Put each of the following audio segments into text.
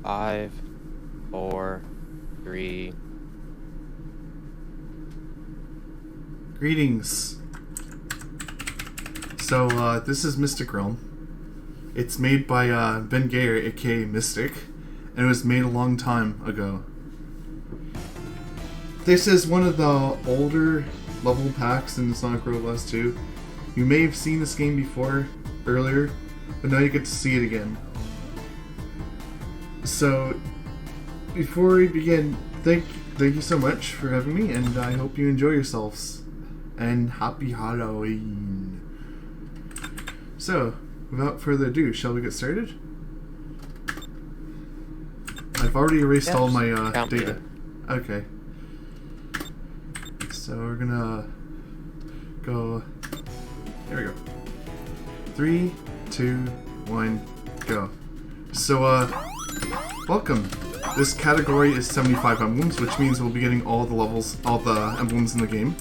5, 4, 3. Greetings. So, this is Mystic Realm. It's made by Ben Gayer, aka Mystic, and it was made a long time ago. This is one of the older level packs in Sonic Robots 2. You may have seen this game before, earlier, but now you get to see it again. So, before we begin, thank you so much for having me, and I hope you enjoy yourselves. And happy Halloween. So, without further ado, shall we get started? I've already erased all my data. Okay. So we're gonna go. There we go. 3, 2, 1, go. So, welcome. This category is 75 emblems, which means we'll be getting all the levels, all the emblems in the game.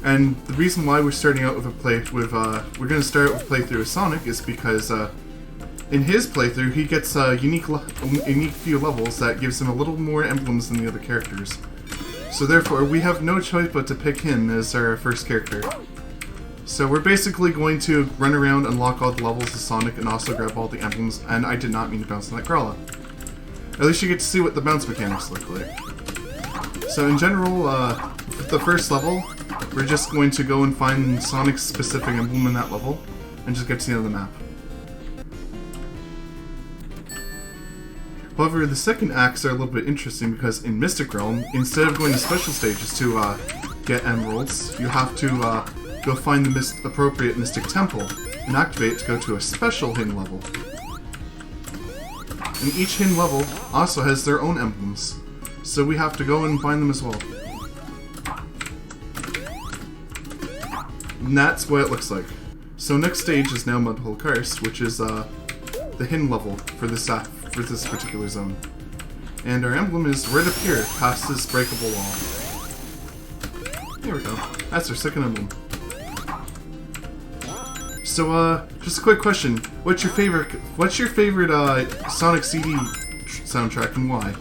And the reason why we're starting out with we're gonna start out with playthrough with Sonic is because in his playthrough he gets a unique few levels that gives him a little more emblems than the other characters. So therefore, we have no choice but to pick him as our first character. So we're basically going to run around, unlock all the levels of Sonic, and also grab all the emblems. And I did not mean to bounce on that Growler. At least you get to see what the bounce mechanics look like. So in general, the first level, we're just going to go and find Sonic's specific emblem in that level, and just get to the end of the map. However, the second acts are a little bit interesting because in Mystic Realm, instead of going to special stages to get emeralds, you have to go find the appropriate Mystic Temple and activate it to go to a special hidden level. And each hidden level also has their own emblems, so we have to go and find them as well. And that's what it looks like. So next stage is now Mudhole Karst, which is the hidden level for this particular zone. And our emblem is right up here, past this breakable wall. There we go. That's our second emblem. So, just a quick question. What's your favorite Sonic CD soundtrack and why?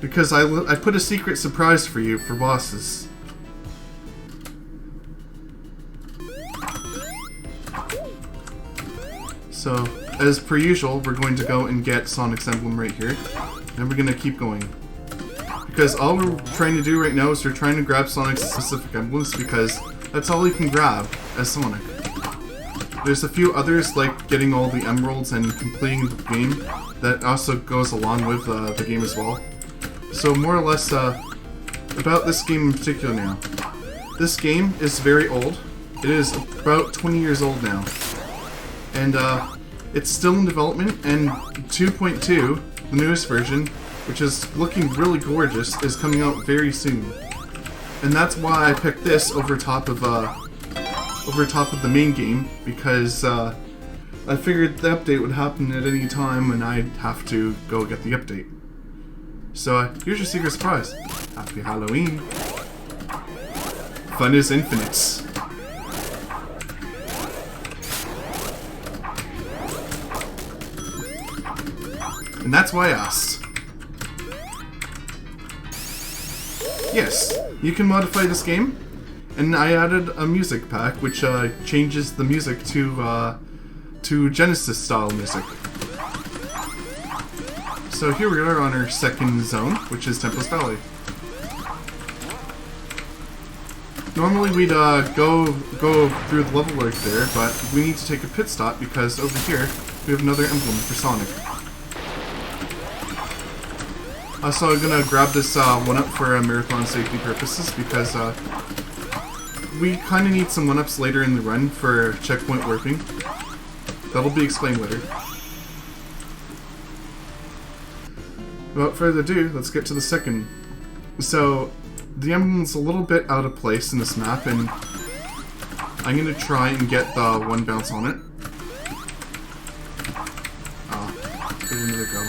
Because I put a secret surprise for you for bosses. So, as per usual, we're going to go and get Sonic's emblem right here, and we're going to keep going. Because all we're trying to do right now is we're trying to grab Sonic's specific emblems, because that's all you can grab as Sonic. There's a few others, like getting all the emeralds and completing the game, that also goes along with the game as well. So more or less, about this game in particular now. This game is very old. It is about 20 years old now. And it's still in development, and 2.2, the newest version, which is looking really gorgeous, is coming out very soon. And that's why I picked this over top of the main game, because I figured the update would happen at any time and I'd have to go get the update. So here's your secret surprise. Happy Halloween. Fun is infinite. And that's why I asked. Yes, you can modify this game, and I added a music pack which changes the music to Genesis style music. So here we are on our second zone, which is Tempest Valley. Normally we'd go through the level right there, but we need to take a pit stop because over here we have another emblem for Sonic. So I'm gonna grab this one up for marathon safety purposes because we kind of need some one-ups later in the run for checkpoint warping. That'll be explained later. Without further ado, let's get to the second. So the emblem's a little bit out of place in this map, and I'm gonna try and get the one bounce on it. Give it another go.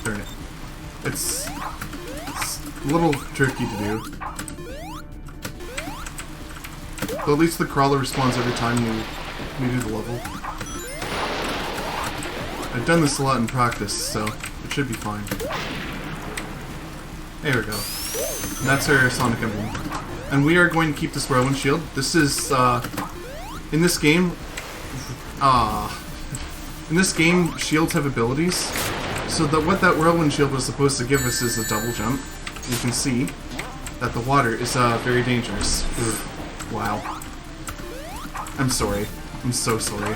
Darn it. It's a little tricky to do. But at least the crawler respawns every time you do the level. I've done this a lot in practice, so it should be fine. There we go. And that's our Sonic Emblem. And we are going to keep this whirlwind shield. This is, in this game, shields have abilities. So that what that whirlwind shield was supposed to give us is a double jump. You can see that the water is, very dangerous. Ugh. Wow. I'm sorry. I'm so sorry.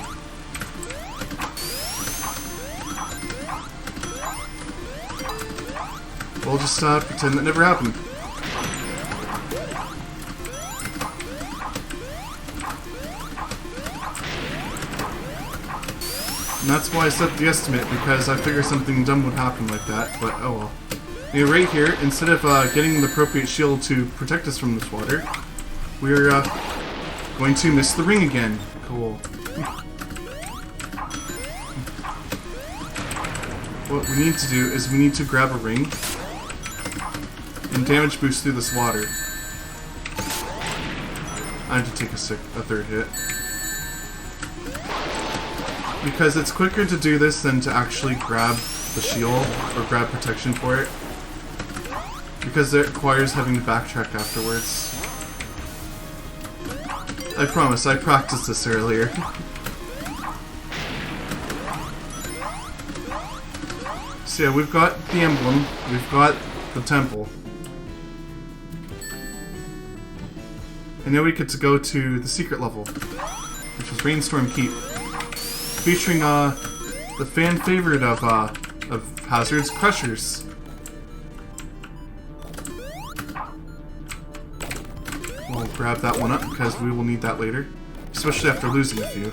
We'll just, pretend that never happened. And that's why I set the estimate, because I figured something dumb would happen like that, but oh well. Anyway, right here, instead of getting the appropriate shield to protect us from this water, we're going to miss the ring again. Cool. What we need to do is we need to grab a ring and damage boost through this water. I have to take a third hit. Because it's quicker to do this than to actually grab the shield or grab protection for it. Because it requires having to backtrack afterwards. I promise, I practiced this earlier. So yeah, we've got the emblem, we've got the temple. And now we get to go to the secret level, which is Rainstorm Keep. Featuring the fan favorite of Hazard's, Crushers. We'll grab that one up because we will need that later, especially after losing a few.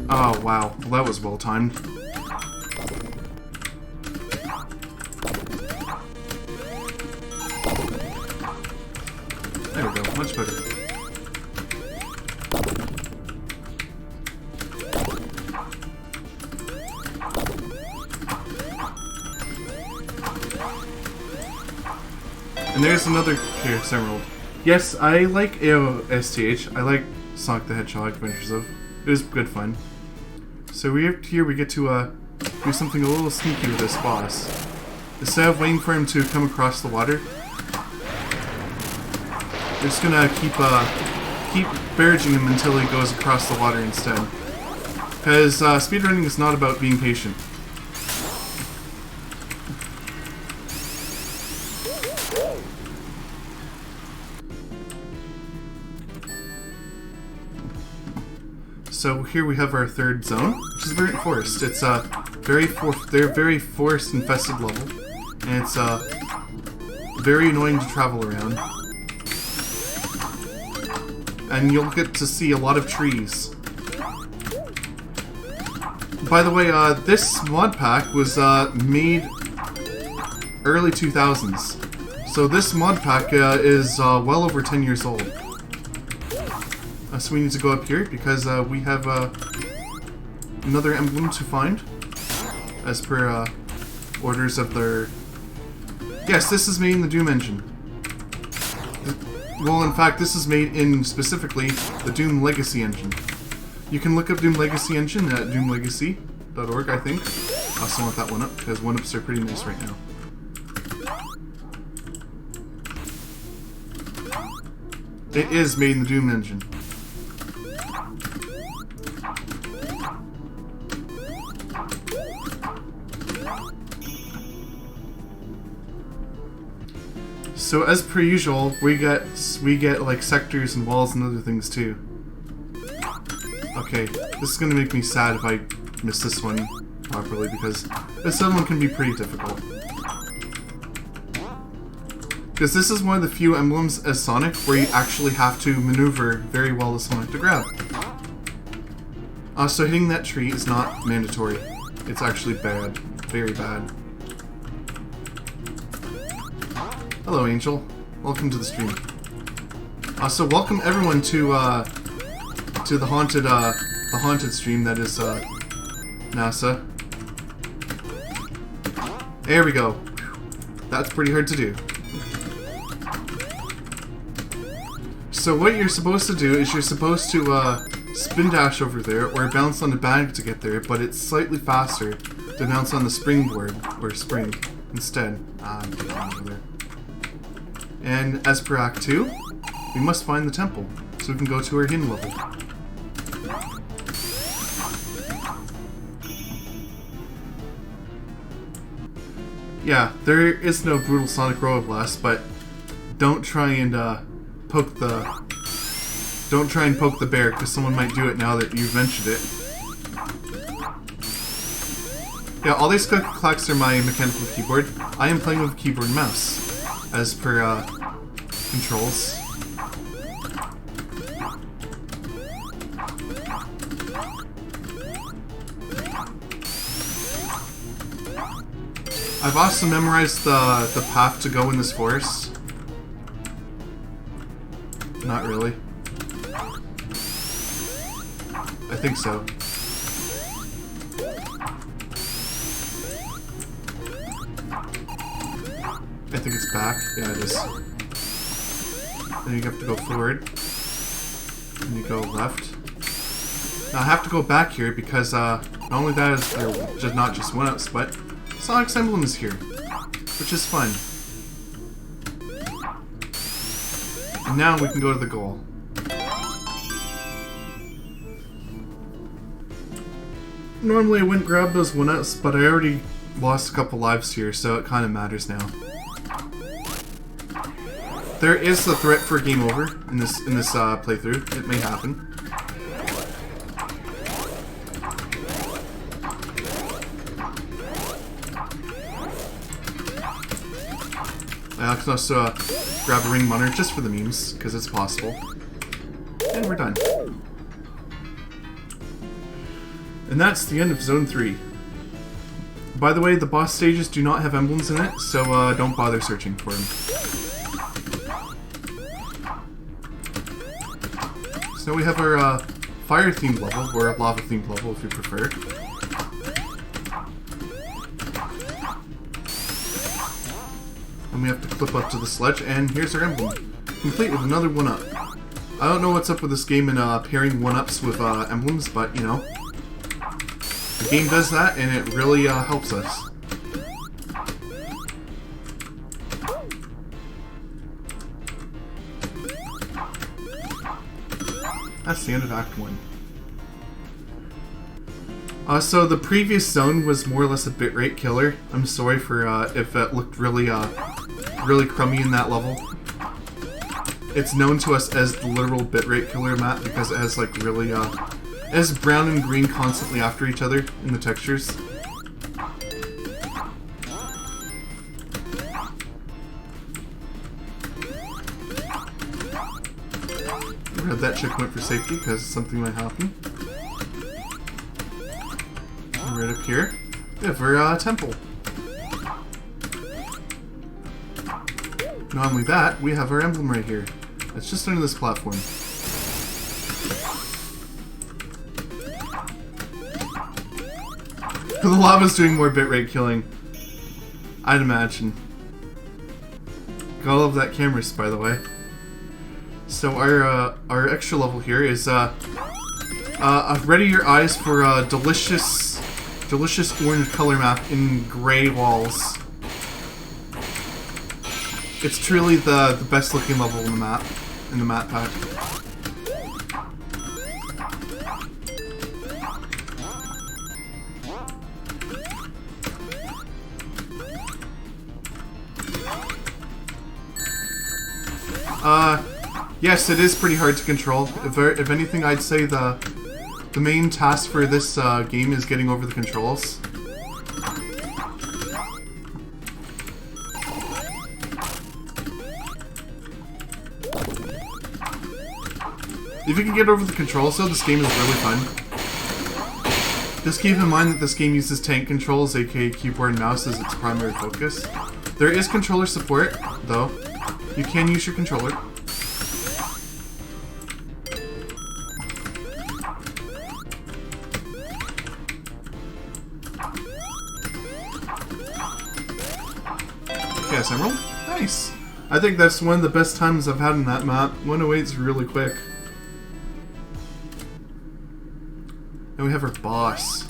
Oh wow, well, that was well timed. There we go, much better. And there's another Chaos Emerald. Yes, I like AOSTH. I like Sonic the Hedgehog Adventures of. It was good fun. So here we get to do something a little sneaky with this boss. Instead of waiting for him to come across the water, we're just gonna keep barraging him until he goes across the water instead. Because speedrunning is not about being patient. So here we have our third zone, which is Verdant Forest. It's they're very forest infested level, and it's very annoying to travel around. And you'll get to see a lot of trees. By the way, this mod pack was made early 2000s. So this mod pack is well over 10 years old. So we need to go up here because we have another emblem to find. As per orders of their... Yes, this is made in the Doom engine. Well, in fact, this is made in, specifically, the Doom Legacy engine. You can look up Doom Legacy engine at doomlegacy.org, I think. I also want that one up, because one-ups are pretty nice right now. It is made in the Doom engine. So as per usual, we get like sectors and walls and other things too. Okay, this is gonna make me sad if I miss this one properly because this other one can be pretty difficult. Because this is one of the few emblems as Sonic where you actually have to maneuver very well as Sonic to grab. So hitting that tree is not mandatory. It's actually bad. Very bad. Hello, Angel. Welcome to the stream. So welcome everyone to the haunted stream that is NASA. There we go. That's pretty hard to do. So what you're supposed to do is you're supposed to spin dash over there or bounce on the bag to get there, but it's slightly faster to bounce on the springboard or spring instead. Over there. And as per Act 2, we must find the temple so we can go to our hidden level. Yeah, there is no brutal Sonic Robo Blast, but don't try and poke the bear, because someone might do it now that you've mentioned it. Yeah, all these clacks are my mechanical keyboard. I am playing with keyboard and mouse, as per controls. I've also memorized the path to go in this forest. Not really. I think so. I think it's back. Yeah, it is. Then you have to go forward. And you go left. Now I have to go back here because not only that is there just not just one-ups, but Sonic's emblem is here, which is fun. And now we can go to the goal. Normally I wouldn't grab those one-ups, but I already lost a couple lives here, so it kind of matters now. There is the threat for a game over in this playthrough. It may happen. I can also grab a ring monitor just for the memes, because it's possible. And we're done. And that's the end of Zone 3. By the way, the boss stages do not have emblems in it, so don't bother searching for them. So we have our fire-themed level, or lava-themed level if you prefer. And we have to clip up to the sledge, and here's our emblem, complete with another one-up. I don't know what's up with this game and pairing one-ups with emblems, but you know, the game does that, and it really helps us. That's the end of Act 1. So the previous zone was more or less a bitrate killer. I'm sorry for if it looked really crummy in that level. It's known to us as the literal bitrate killer map because it has like really it has brown and green constantly after each other in the textures. Grab that checkpoint for safety because something might happen. Right up here, we have our temple. Not only that, we have our emblem right here. It's just under this platform. The lava's doing more bitrate killing, I'd imagine. Gotta love that camera, by the way. So our extra level here is ready your eyes for a delicious orange color map in gray walls. It's truly the best looking level in the map pack. Yes, it is pretty hard to control. If anything, I'd say the main task for this game is getting over the controls. If you can get over the controls though, this game is really fun. Just keep in mind that this game uses tank controls, aka keyboard and mouse, as its primary focus. There is controller support, though. You can use your controller. Yes, Emerald. Nice. I think that's one of the best times I've had in that map. 108 is really quick. And we have our boss.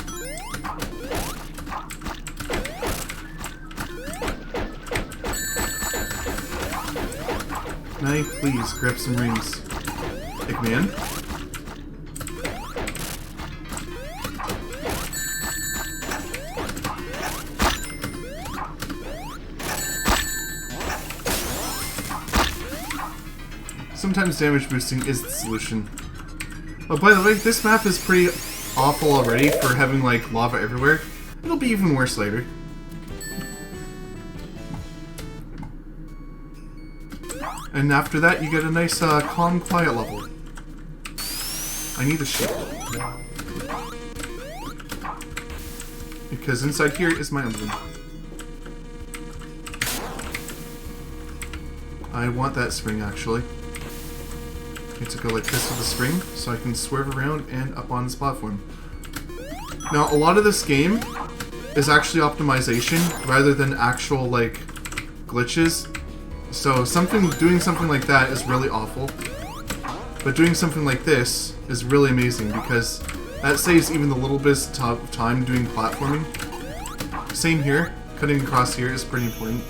Now, please grab some rings. Eggman. Sometimes damage boosting is the solution. Oh, by the way, this map is pretty awful already for having, like, lava everywhere. It'll be even worse later. And after that, you get a nice, calm, quiet level. I need a shield. Because inside here is my emblem. I want that spring, actually. I need to go like this with the spring, so I can swerve around and up on this platform. Now, a lot of this game is actually optimization rather than actual, like, glitches. So doing something like that is really awful. But doing something like this is really amazing because that saves even the little bit of time doing platforming. Same here. Cutting across here is pretty important.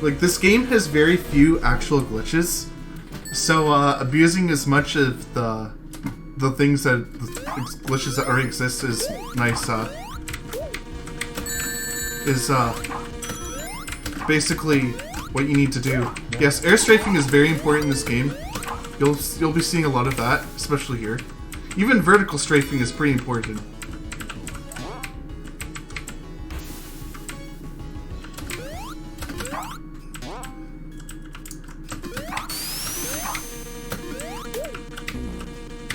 Like, this game has very few actual glitches. So, abusing as much of the things the glitches that already exist is nice, basically what you need to do. Yes, air strafing is very important in this game. You'll be seeing a lot of that, especially here. Even vertical strafing is pretty important.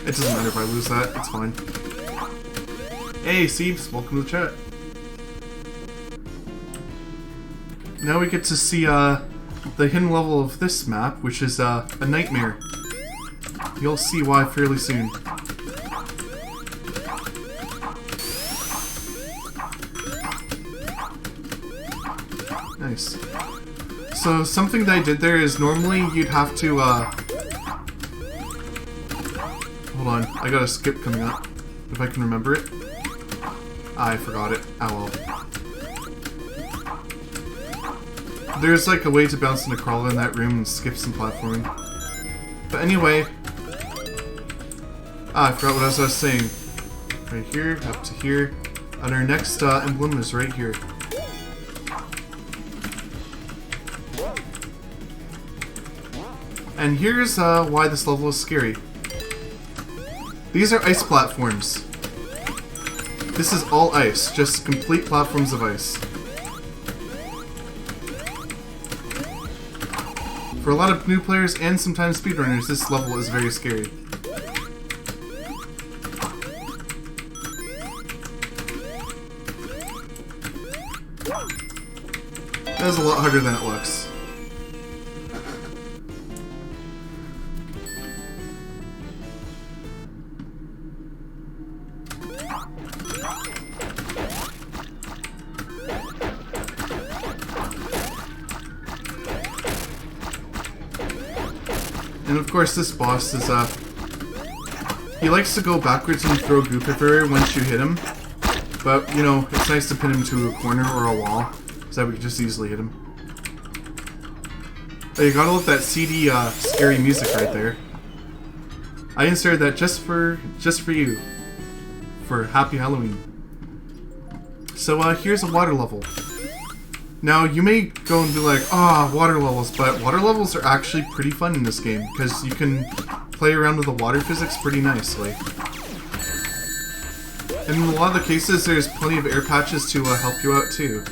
It doesn't matter if I lose that, it's fine. Hey, Siebes, welcome to the chat. Now we get to see the hidden level of this map, which is a nightmare. You'll see why fairly soon. Nice. So something that I did there is normally you'd have to hold on, I got a skip coming up. If I can remember it. I forgot it. Oh well. There's like a way to bounce in a crawler in that room and skip some platforming. But anyway. I forgot what I was saying. Right here, up to here. And our next emblem is right here. And here's why this level is scary. These are ice platforms. This is all ice, just complete platforms of ice. For a lot of new players and sometimes speedrunners, this level is very scary. That is a lot harder than it looks. And of course this boss is, he likes to go backwards and throw goop everywhere once you hit him. But, you know, it's nice to pin him to a corner or a wall, so that we can just easily hit him. Oh, you gotta love that CD, scary music right there. I inserted that just for you. For Happy Halloween. So, here's a water level. Now, you may go and be like, water levels, but water levels are actually pretty fun in this game, because you can play around with the water physics pretty nicely. And in a lot of the cases, there's plenty of air patches to help you out, too.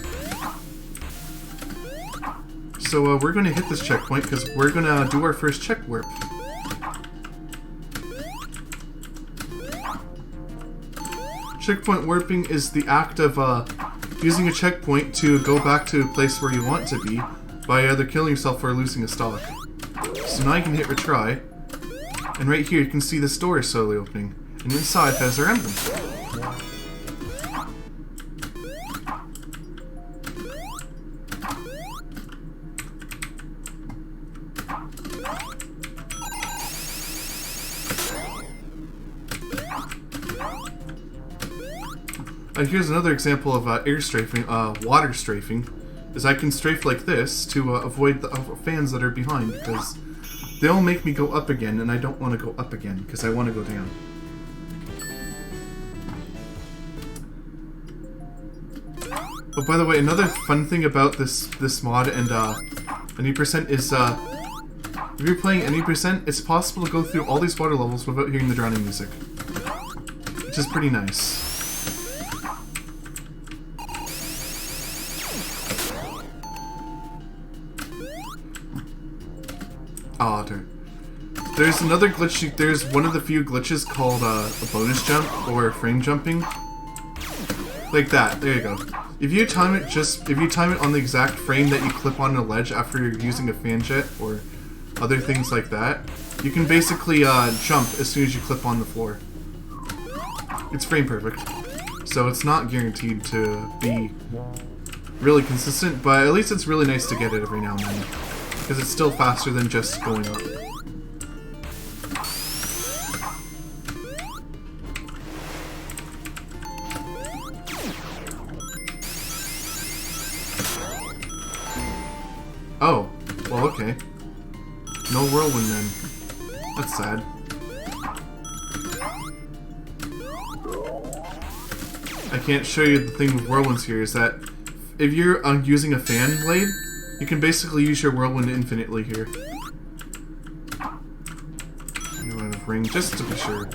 So, we're going to hit this checkpoint, because we're going to do our first check warp. Checkpoint warping is the act of, using a checkpoint to go back to a place where you want to be by either killing yourself or losing a stock. So now you can hit retry, and right here you can see this door is slowly opening, and inside has our emblem. here's another example of air strafing, water strafing, is I can strafe like this to avoid the fans that are behind, because they'll make me go up again, and I don't want to go up again, because I want to go down. Oh, by the way, another fun thing about this mod and any percent is if you're playing any percent, it's possible to go through all these water levels without hearing the drowning music, which is pretty nice. Oh, darn. There's another glitch. There's one of the few glitches called a bonus jump or frame jumping, like that. There you go. If you time it on the exact frame that you clip on a ledge after you're using a fan jet or other things like that, you can basically jump as soon as you clip on the floor. It's frame perfect, so it's not guaranteed to be really consistent, but at least it's really nice to get it every now and then, because it's still faster than just going up. Oh, well, okay. No whirlwind then. That's sad. I can't show you the thing with whirlwinds here, is that if you're using a fan blade, you can basically use your whirlwind infinitely here. I'm out of ring, just to be sure.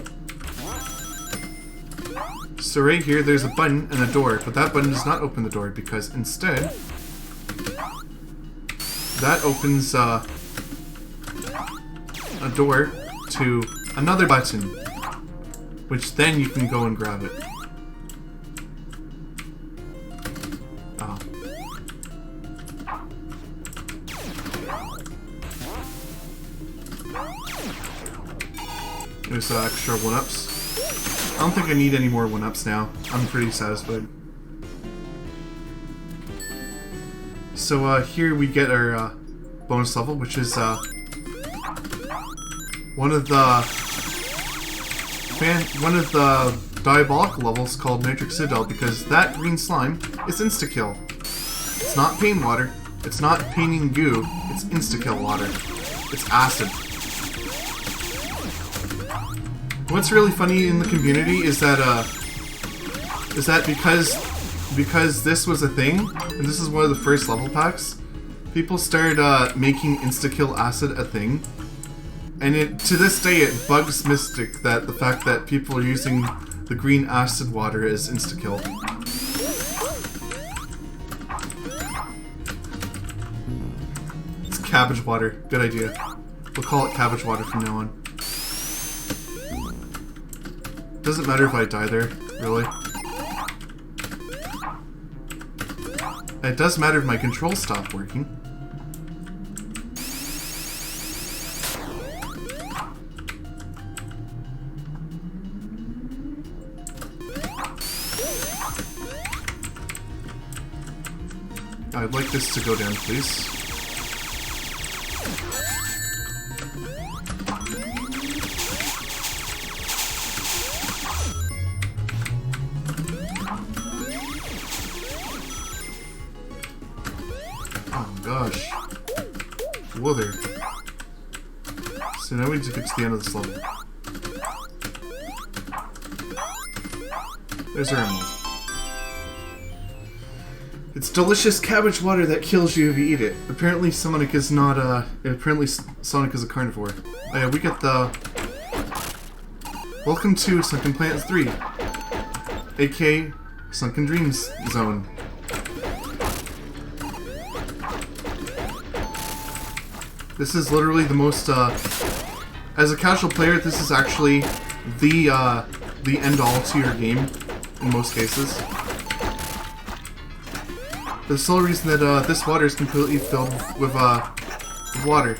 So right here, there's a button and a door, but that button does not open the door, because instead, that opens a door to another button, which then you can go and grab it. Oh. There's extra 1-ups. I don't think I need any more 1-ups now. I'm pretty satisfied. So here we get our bonus level, which is one of the diabolical levels called Nitric Citadel, because that green slime is insta-kill. It's not pain water, it's not paining goo, it's insta-kill water. It's acid. What's really funny in the community is that because this was a thing, and this is one of the first level packs, people started making insta-kill acid a thing. And to this day, it bugs Mystic that the fact that people are using the green acid water as insta-kill. It's cabbage water. Good idea. We'll call it cabbage water from now on. Doesn't matter if I die there, really. It does matter if my controls stop working. I'd like this to go down, please. Gosh. Whoa there. So now we need to get to the end of this level. There's our emerald. It's delicious cabbage water that kills you if you eat it. Apparently Sonic is not apparently Sonic is a carnivore. Oh yeah, we get the... Welcome to Sunken Planet 3, aka Sunken Dreams Zone. This is literally the most, as a casual player, this is actually the end-all to your game, in most cases. The sole reason that, this water is completely filled with water.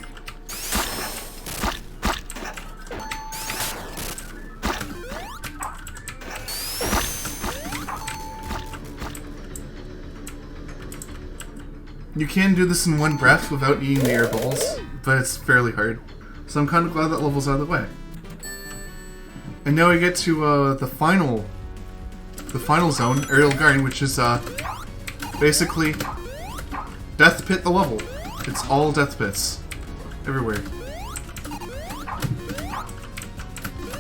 You can do this in one breath without eating the air bubbles, but it's fairly hard. So I'm kind of glad that level's out of the way. And now we get to the final the final zone, Aerial Garden, which is basically Death Pit the level. It's all Death Pits. Everywhere.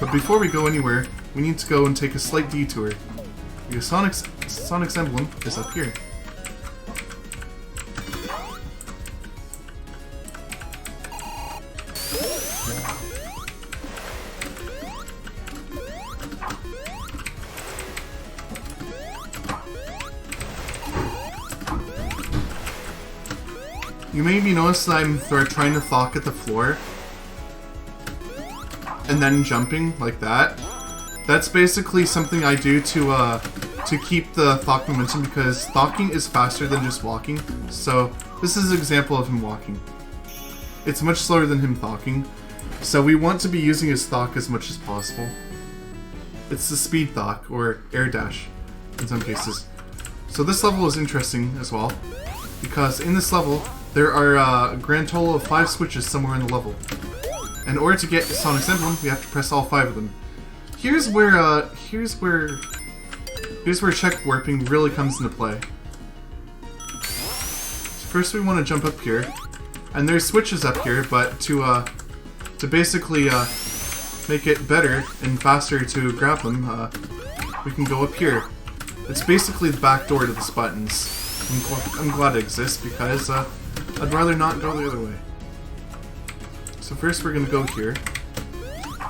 But before we go anywhere, we need to go and take a slight detour. Because Sonic's emblem is up here. You maybe notice that I'm trying to thok at the floor and then jumping like that. That's basically something I do to keep the thok momentum, because thoking is faster than just walking. So this is an example of him walking. It's much slower than him thoking. So we want to be using his thok as much as possible. It's the speed thok, or air dash in some cases. So this level is interesting as well, because in this level there are a grand total of 5 switches somewhere in the level. In order to get Sonic's emblem, we have to press all 5 of them. Here's where check warping really comes into play. So first we want to jump up here, and there's switches up here, but to basically make it better and faster to grab them, we can go up here. It's basically the back door to this buttons. I'm glad it exists, because I'd rather not go the other way. So first we're gonna go here,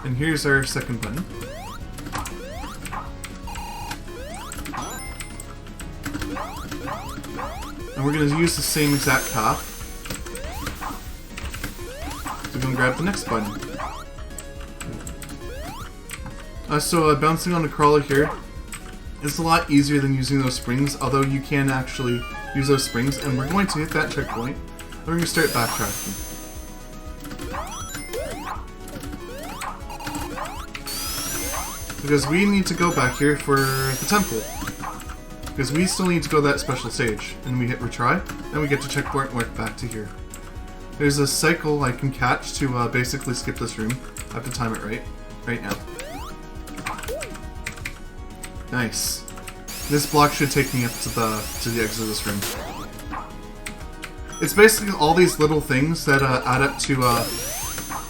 and here's our second button. And we're gonna use the same exact path. So we're gonna grab the next button. Bouncing on a crawler here is a lot easier than using those springs, although you can actually use those springs, and we're going to hit that checkpoint, and we're going to start backtracking. Because we need to go back here for the temple. Because we still need to go that special stage. And we hit retry, and we get to checkpoint and work back to here. There's a cycle I can catch to basically skip this room. I have to time it right now. Nice. This block should take me up to the exit of this room. It's basically all these little things that add up to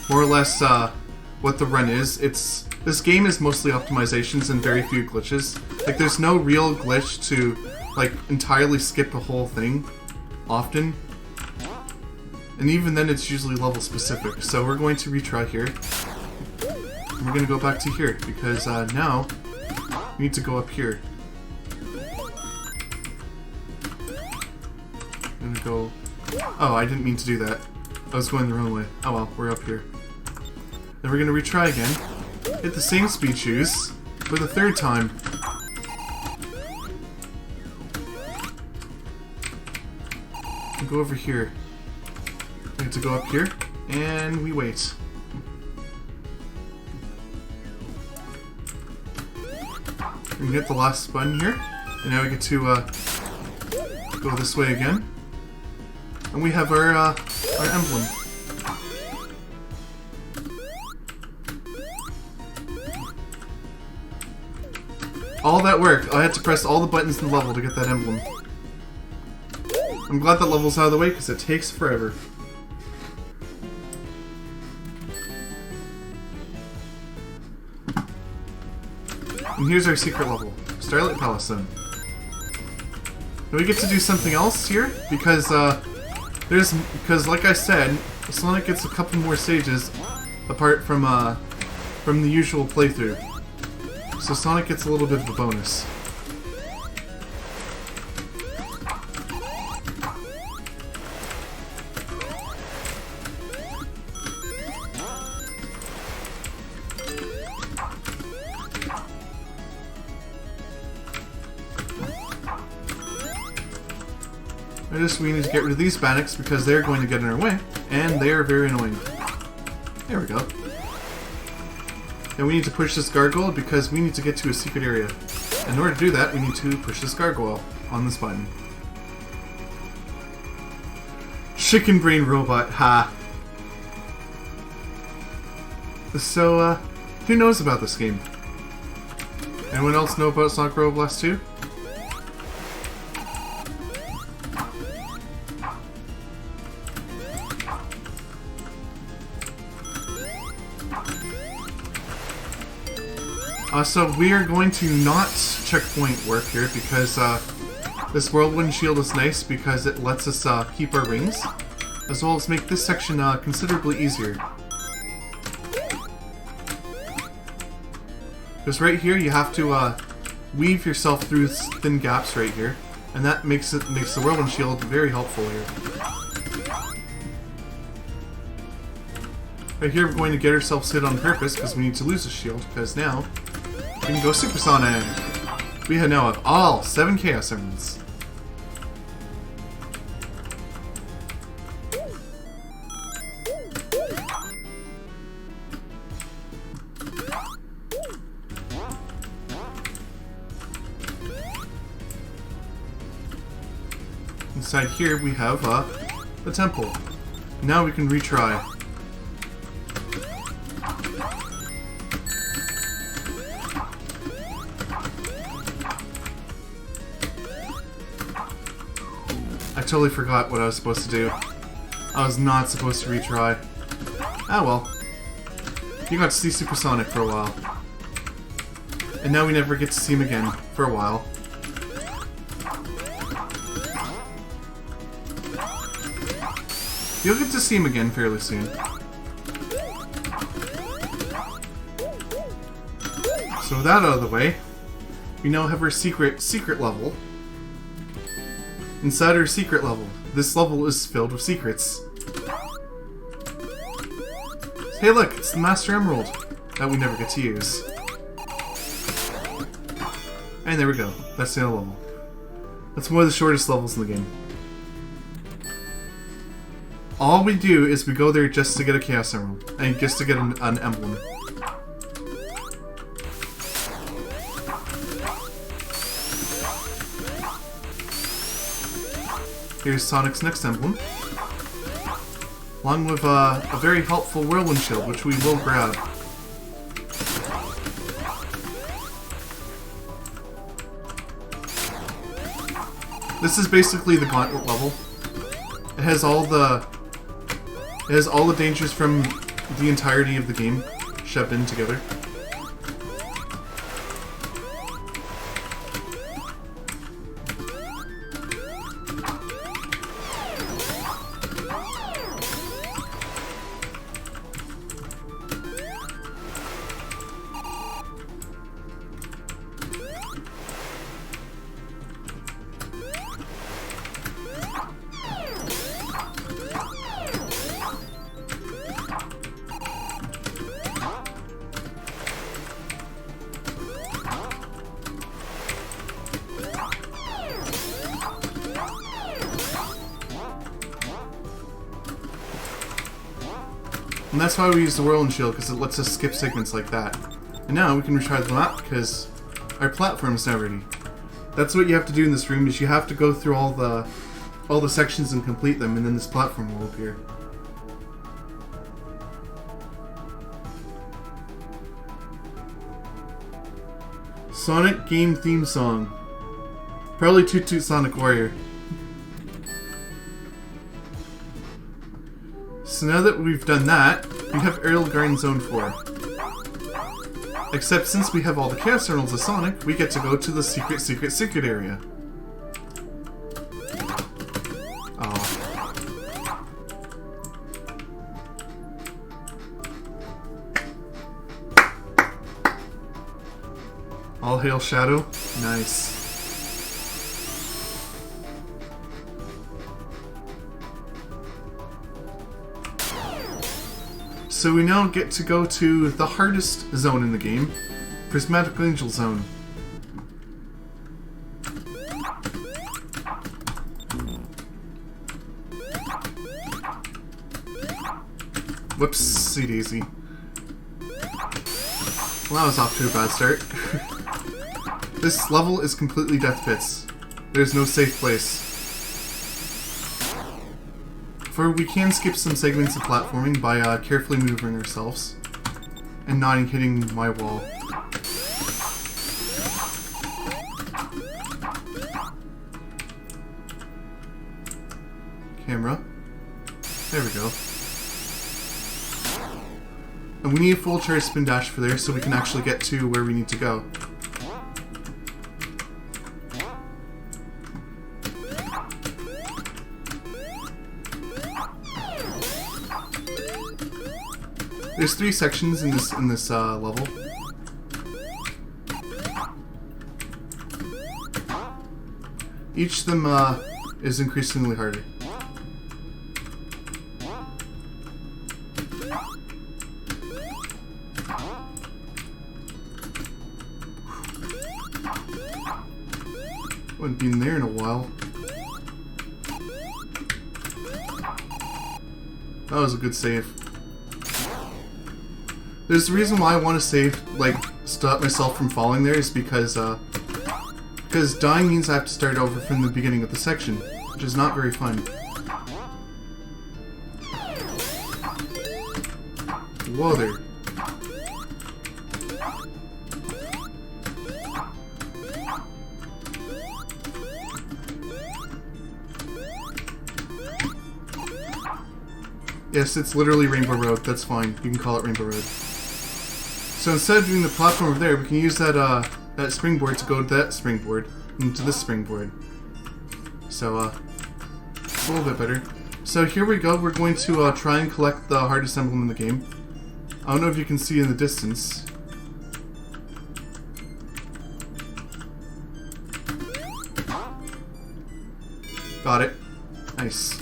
more or less what the run is. This game is mostly optimizations and very few glitches. Like, there's no real glitch to like entirely skip a whole thing often. And even then it's usually level specific. So we're going to retry here. And we're going to go back to here, because now we need to go up here. I'm gonna go... Oh, I didn't mean to do that. I was going the wrong way. Oh well, we're up here. Then we're gonna retry again. Hit the same speed shoes for the third time. And go over here. We have to go up here, and we wait. We hit the last button here, and now we get to go this way again, and we have our emblem. All that work. I had to press all the buttons in the level to get that emblem. I'm glad that level's out of the way, because it takes forever. And here's our secret level, Starlight Palace Zone. And we get to do something else here, because like I said, Sonic gets a couple more stages apart from the usual playthrough. So Sonic gets a little bit of a bonus. We need to get rid of these Bannocs because they're going to get in our way, and they are very annoying. There we go. And we need to push this gargoyle because we need to get to a secret area. In order to do that, we need to push this gargoyle on this button. Chicken brain robot, ha! So, who knows about this game? Anyone else know about Sonic Robo Blast 2? So we are going to not checkpoint work here because this whirlwind shield is nice because it lets us keep our rings, as well as make this section considerably easier. Because right here you have to weave yourself through thin gaps right here, and that makes the whirlwind shield very helpful here. Right here we're going to get ourselves hit on purpose because we need to lose the shield, because now we can go supersonic. We now have all 7 Chaos Emeralds. Inside here we have the temple. Now we can retry. I totally forgot what I was supposed to do. I was not supposed to retry. Ah well. You got to see Supersonic for a while. And now we never get to see him again for a while. You'll get to see him again fairly soon. So with that out of the way, we now have our secret level. Inside our secret level, this level is filled with secrets. Hey look, it's the Master Emerald that we never get to use. And there we go, that's the other level. That's one of the shortest levels in the game. All we do is we go there just to get a Chaos Emerald, and just to get an emblem. Here's Sonic's next emblem, along with a very helpful whirlwind shield, which we will grab. This is basically the gauntlet level. It has all the dangers from the entirety of the game shoved in together. And that's why we use the whirlwind shield, because it lets us skip segments like that. And now we can retry the map because our platform is now ready. That's what you have to do in this room, is you have to go through all the sections and complete them, and then this platform will appear. Sonic game theme song. Probably Toot Toot Sonic Warrior. So now that we've done that, we have Aerial Garden Zone 4. Except since we have all the Chaos Emeralds of Sonic, we get to go to the secret area. Oh. All hail Shadow. Nice. So we now get to go to the hardest zone in the game, Prismatic Angel Zone. Whoopsie daisy. Well, that was off to a bad start. This level is completely death pits. There's no safe place. For we can skip some segments of platforming by carefully maneuvering ourselves and not hitting my wall. camera. There we go. And we need a full charge spin dash for there so we can actually get to where we need to go. There's 3 sections in this level. Each of them is increasingly harder. Wouldn't be in there in a while. That was a good save. There's the reason why I want to save, like, stop myself from falling there is because dying means I have to start over from the beginning of the section, which is not very fun. Whoa there. Yes, it's literally Rainbow Road. That's fine. You can call it Rainbow Road. So instead of doing the platform over there, we can use that that springboard to go to that springboard and to this springboard. So it's a little bit better. So here we go. We're going to try and collect the hardest emblem in the game. I don't know if you can see in the distance. Got it. Nice.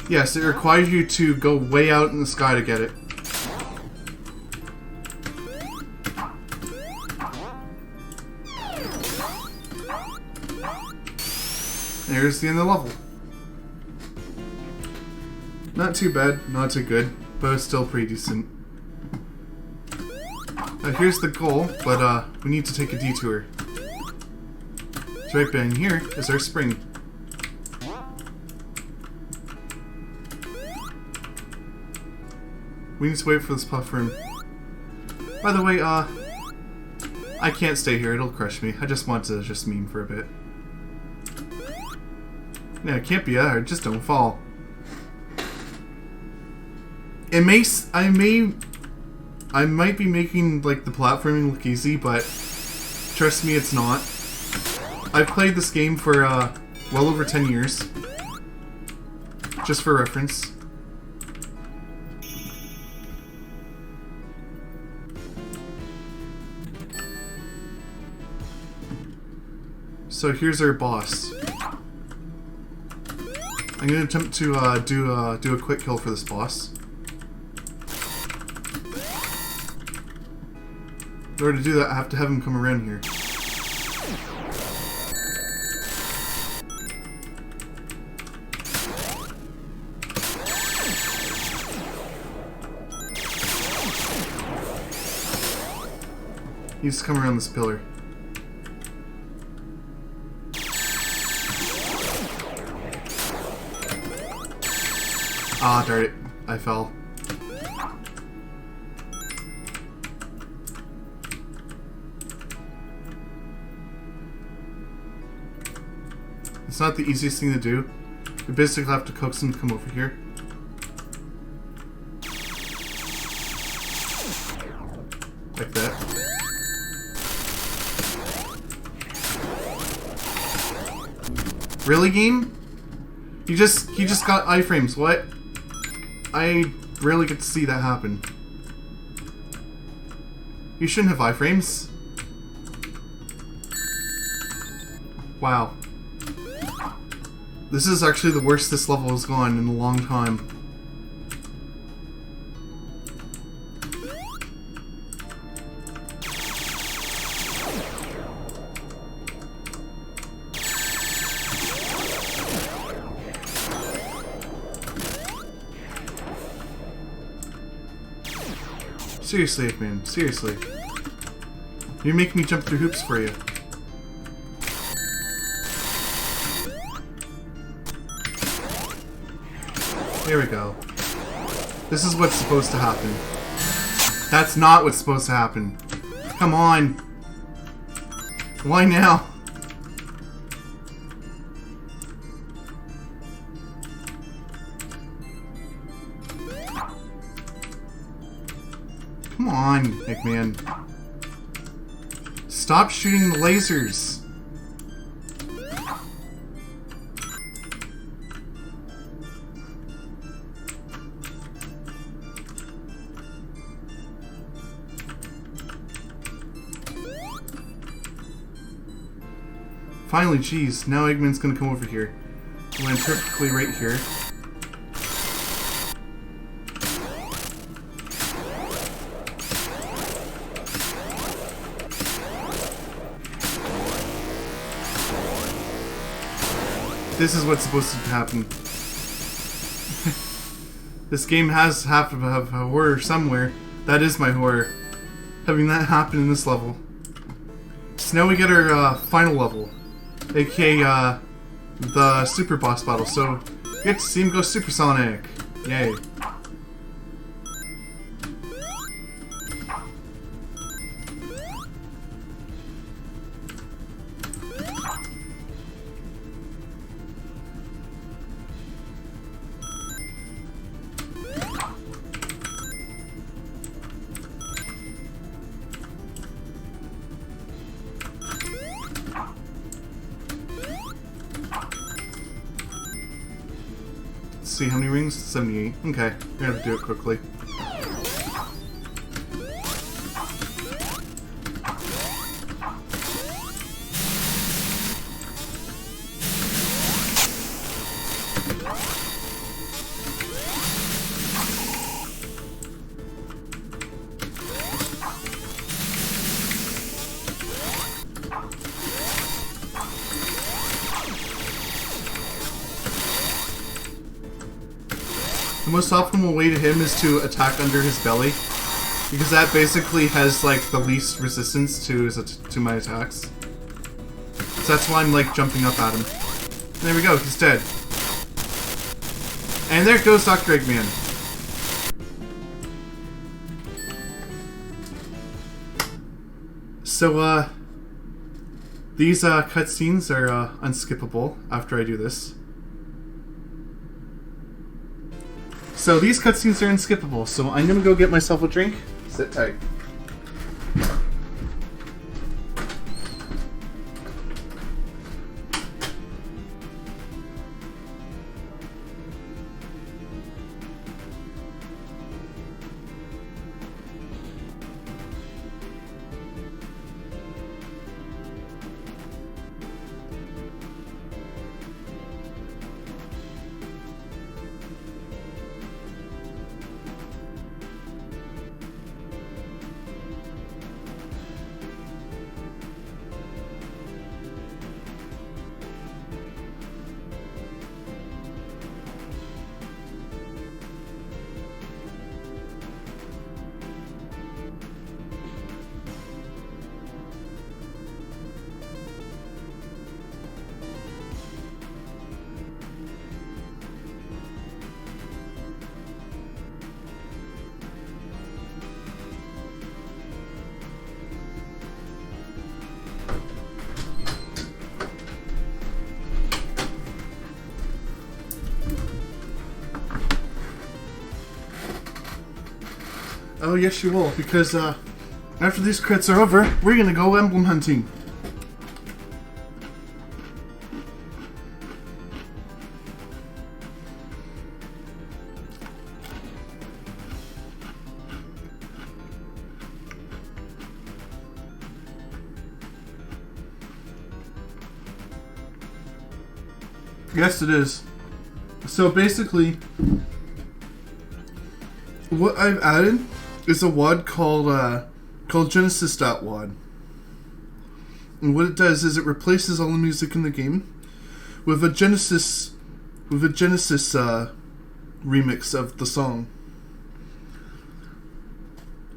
Yes, it requires you to go way out in the sky to get it. There's the end of the level. Not too bad, not too good, but it's still pretty decent. Here's the goal, but we need to take a detour. So right behind here is our spring. We need to wait for this platform. By the way, I can't stay here, it'll crush me. I just want to just meme for a bit. Yeah, it can't be that hard, just don't fall. It makes, I might be making, like, the platforming look easy, but trust me, it's not. I've played this game for, well over 10 years. Just for reference. So here's our boss. I'm gonna attempt to do a quick kill for this boss. In order to do that, I have to have him come around here. He needs to come around this pillar. Ah, darn it. I fell. It's not the easiest thing to do. You basically have to coax him to come over here. Like that. Really, game? He just got iframes. What? I rarely get to see that happen. You shouldn't have iframes. Wow. This is actually the worst this level has gone in a long time. Seriously, man. Seriously. You're making me jump through hoops for you. There we go. This is what's supposed to happen. That's not what's supposed to happen. Come on. Why now? on, Eggman. Stop shooting the lasers. Finally, geez, now Eggman's gonna come over here. Land perfectly right here. This is what's supposed to happen. This game has half of a horror somewhere. That is my horror. Having that happen in this level. So now we get our final level. aka the super boss battle. So we get to see him go supersonic. Yay. See how many rings? 78. Okay, we have to do it quickly. The most optimal way to him is to attack under his belly, because that basically has like the least resistance to my attacks. So that's why I'm like jumping up at him. There we go, he's dead. And there goes Dr. Eggman. So these cutscenes are unskippable after I do this. So these cutscenes are unskippable, so I'm gonna go get myself a drink. Sit tight. Oh, yes you will, because after these crits are over, we're gonna go emblem hunting. Yes, it is. So basically, what I've added is a WOD called Genesis.WOD. And what it does is it replaces all the music in the game with a Genesis remix of the song.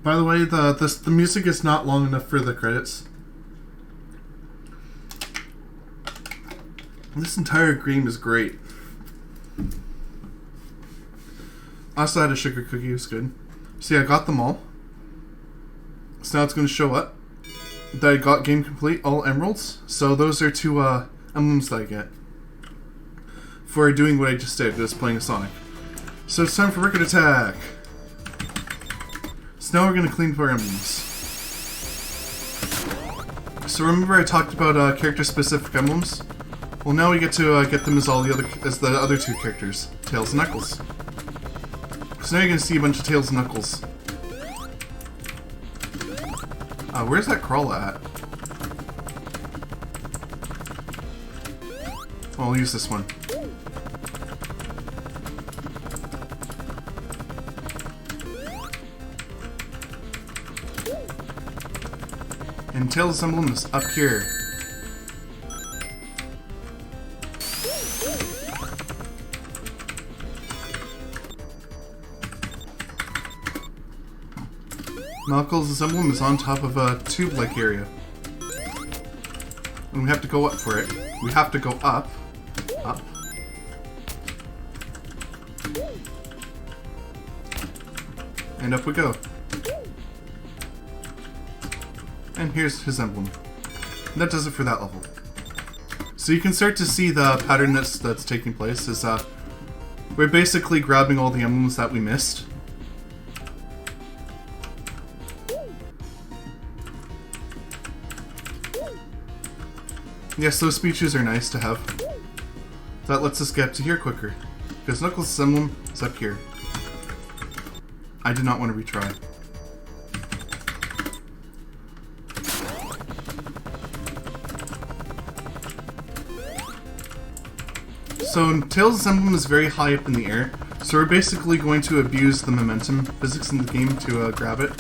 By the way, the music is not long enough for the credits. This entire game is great. Also had a sugar cookie, it was good. See, I got them all. So now it's going to show up that I got game complete, all emeralds. So those are 2 emblems that I get for doing what I just did, just playing a Sonic. So it's time for Record Attack. So So now we're going to clean up our emblems. So remember I talked about character-specific emblems? Well, now we get to get them as the other two characters, Tails and Knuckles. So now you're going to see a bunch of Tails and Knuckles. Where's that crawl at? Oh, I'll use this one. And Tails' emblem is up here. Knuckles' emblem is on top of a tube-like area. And we have to go up for it. We have to go up. Up. And up we go. And here's his emblem. And that does it for that level. So you can start to see the pattern that's taking place is we're basically grabbing all the emblems that we missed. Yes, those speeches are nice to have. That lets us get to here quicker. Because Knuckles' emblem is up here. I did not want to retry. So Tails' emblem is very high up in the air, so we're basically going to abuse the momentum physics in the game to grab it.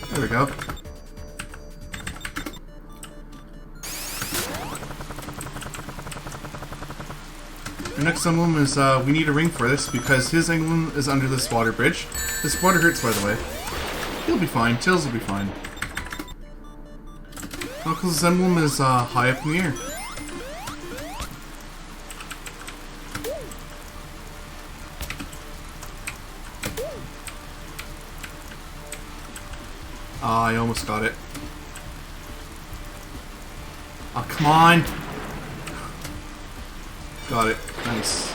There we go. Our next emblem is, we need a ring for this because his emblem is under this water bridge. This water hurts, by the way. He'll be fine. Tails will be fine. Knuckles' emblem is, high up in the air. Ah, I almost got it. Oh, come on! Got it. Nice.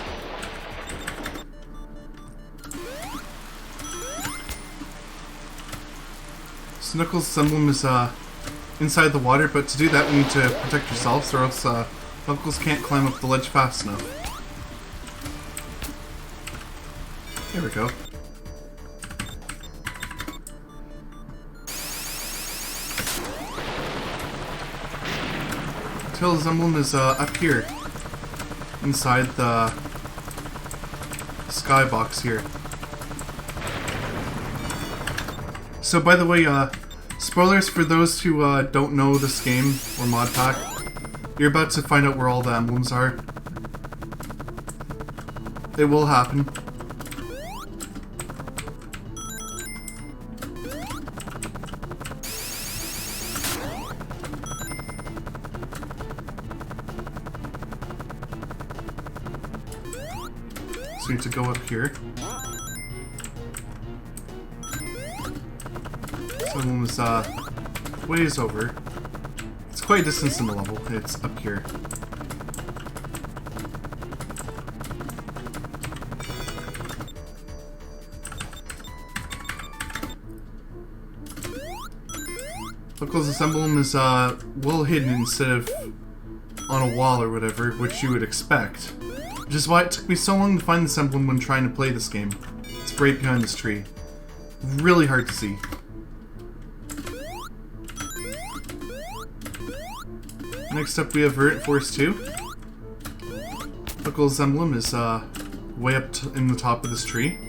So Knuckles' emblem is inside the water, but to do that we need to protect yourselves or else Knuckles can't climb up the ledge fast enough. There we go. Tails' emblem is up here. Inside the skybox here. So by the way, spoilers for those who don't know this game or mod pack. You're about to find out where all the emblems are. It will happen. So we need to go up here. Someone was ways over. It's quite a distance in the level. It's up here. Knuckles' emblem is well hidden instead of on a wall or whatever, which you would expect. Which is why it took me so long to find this emblem when trying to play this game. It's right behind this tree. Really hard to see. Next up we have Verdant Force 2. Knuckles' emblem is way up in the top of this tree.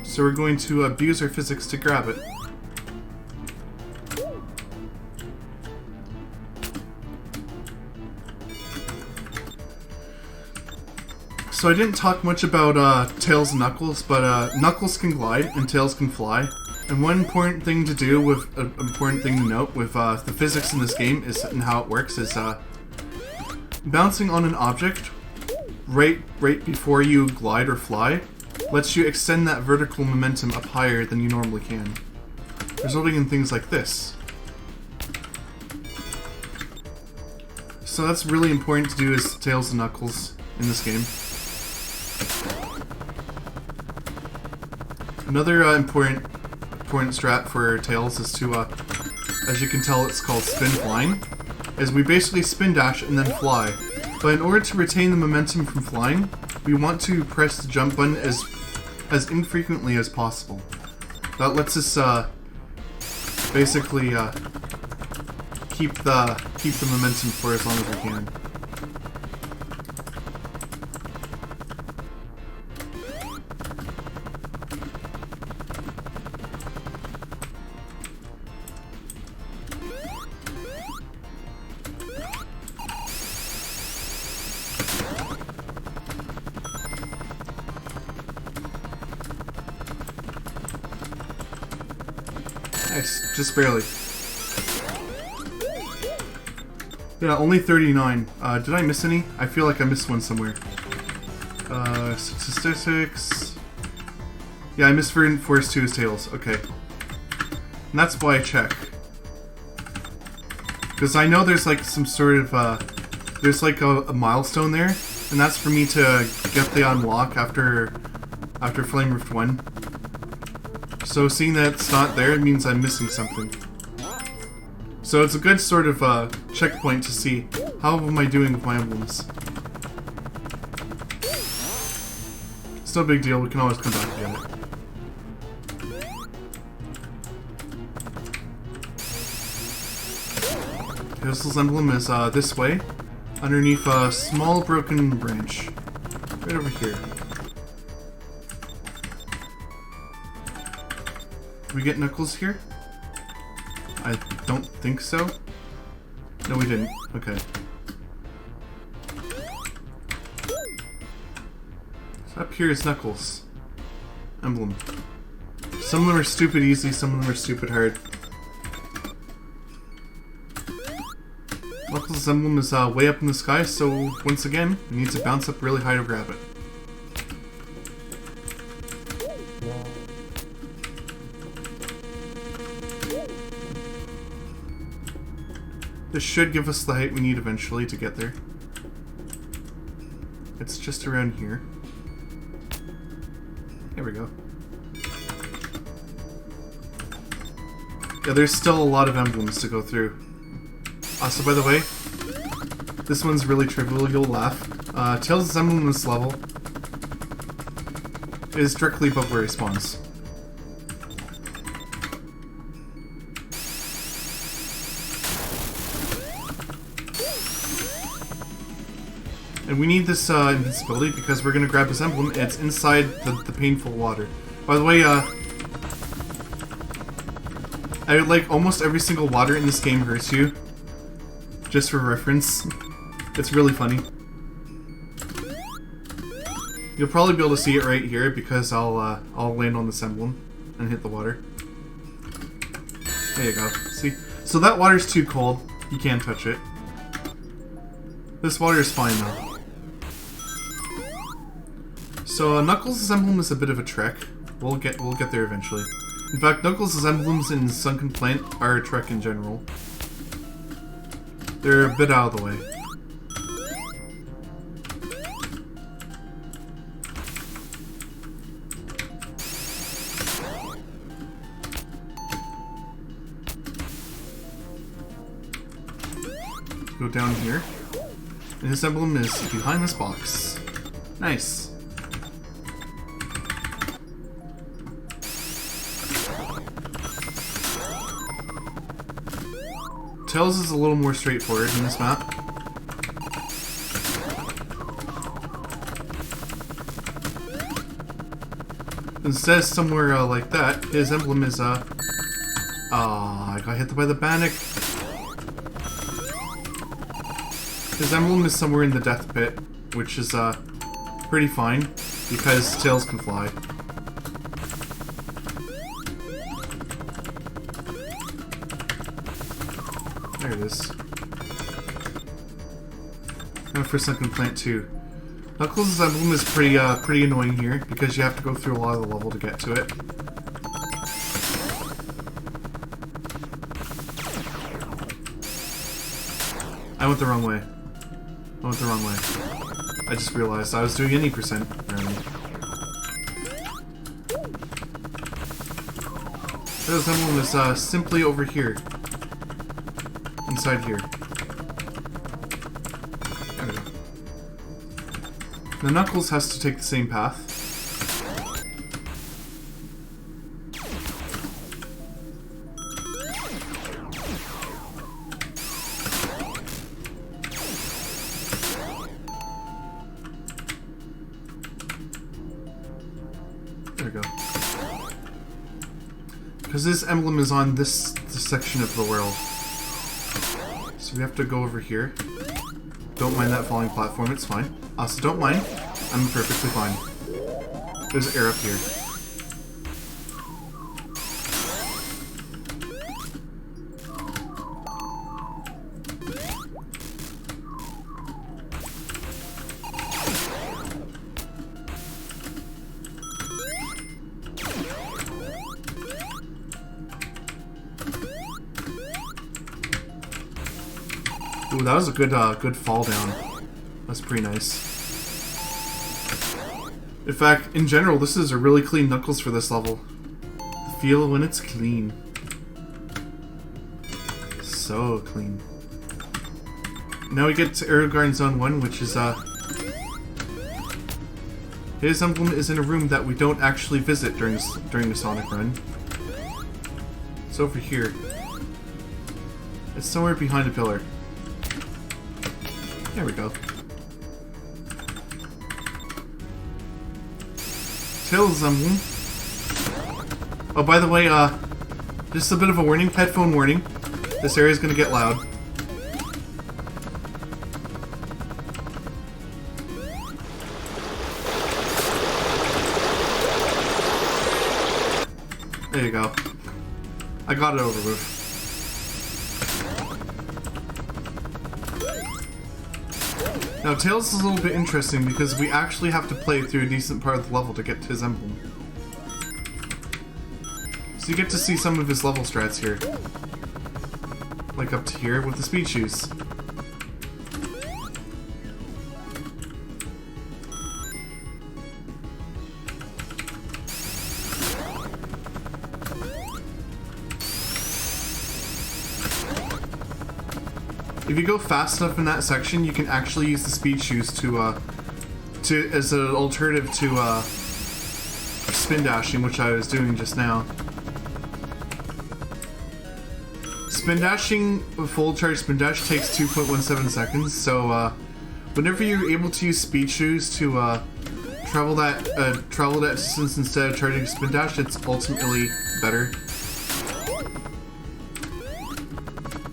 So we're going to abuse our physics to grab it. So I didn't talk much about Tails and Knuckles, but Knuckles can glide and Tails can fly. And one important thing to do with, important thing to note with the physics in this game is, and how it works is, bouncing on an object right before you glide or fly lets you extend that vertical momentum up higher than you normally can, resulting in things like this. So that's really important to do is Tails and Knuckles in this game. Another important strat for Tails is to, as you can tell, it's called spin flying. Is we basically spin dash and then fly. But in order to retain the momentum from flying, we want to press the jump button as infrequently as possible. That lets us basically keep the momentum for as long as we can. Nice, just barely. Yeah, only 39. Did I miss any? I feel like I missed one somewhere. Statistics. Yeah, I missed Force 2's Tails. Okay. And that's why I check. Because I know there's like some sort of, there's like a milestone there. And that's for me to get the unlock after Flame Rift 1. So seeing that it's not there means I'm missing something. So it's a good sort of checkpoint to see how am I doing with my emblems. It's no big deal, we can always come back and get it. Tails' emblem is this way, underneath a small broken branch. Right over here. Did we get Knuckles here? I don't think so. No, we didn't. Okay. So up here is Knuckles. Emblem. Some of them are stupid easy, some of them are stupid hard. Knuckles' emblem is way up in the sky, so once again, we need to bounce up really high to grab it. This should give us the height we need eventually to get there. It's just around here. There we go. Yeah, there's still a lot of emblems to go through. Also, by the way, this one's really trivial, you'll laugh. Tails' emblem in this level is directly above where he spawns. And we need this invincibility because we're going to grab his emblem and it's inside the painful water. By the way, I like almost every single water in this game hurts you. Just for reference. It's really funny. You'll probably be able to see it right here because I'll land on this emblem and hit the water. There you go. See? So that water's too cold. You can't touch it. This water is fine though. So Knuckles' emblem is a bit of a trek. We'll get there eventually. In fact, Knuckles' emblems in Sunken Plant are a trek in general. They're a bit out of the way. Go down here. And his emblem is behind this box. Nice. Tails is a little more straightforward in this map. Instead of somewhere like that, his emblem is I got hit by the Bannock. His emblem is somewhere in the death pit, which is pretty fine because Tails can fly. There it is. And for Sunken Plant 2. Knuckles' emblem is pretty annoying here because you have to go through a lot of the level to get to it. I went the wrong way. I went the wrong way. I just realized I was doing any percent rounding. Tails' emblem is simply over here. Inside here. There we go. The Knuckles has to take the same path. There we go. Because this emblem is on this section of the world. So we have to go over here. Don't mind that falling platform, it's fine. Also, don't mind. I'm perfectly fine. There's air up here. Ooh, that was a good fall down. That's pretty nice. In fact, in general, this is a really clean Knuckles for this level. The feel when it's clean. So clean. Now we get to Aerogarden Zone 1, which is, his emblem is in a room that we don't actually visit during the Sonic run. It's over here. It's somewhere behind a pillar. There we go. Tails emblem. Oh, by the way, just a bit of a warning, headphone warning. This area is gonna get loud. There you go. I got it over with. Now, Tails is a little bit interesting because we actually have to play through a decent part of the level to get to his emblem. So you get to see some of his level strats here. Like up to here with the speed shoes. If you go fast enough in that section, you can actually use the speed shoes as an alternative to spin dashing, which I was doing just now. Spin dashing, full charge spin dash takes 2.17 seconds, so whenever you're able to use speed shoes to travel that distance instead of charging spin dash, it's ultimately better.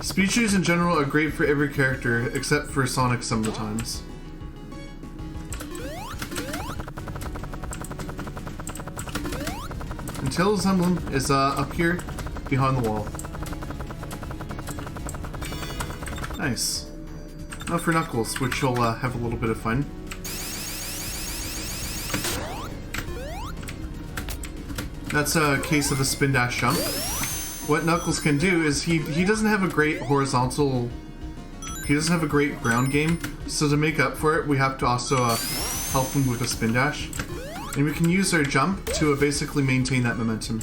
Speed shoes in general are great for every character, except for Sonic some of the times. And Tails' emblem is up here, behind the wall. Nice. Now for Knuckles, which will have a little bit of fun. That's a case of a spin dash jump. What Knuckles can do is he doesn't have a great horizontal, he doesn't have a great ground game, so to make up for it we have to also help him with a spin dash. And we can use our jump to basically maintain that momentum.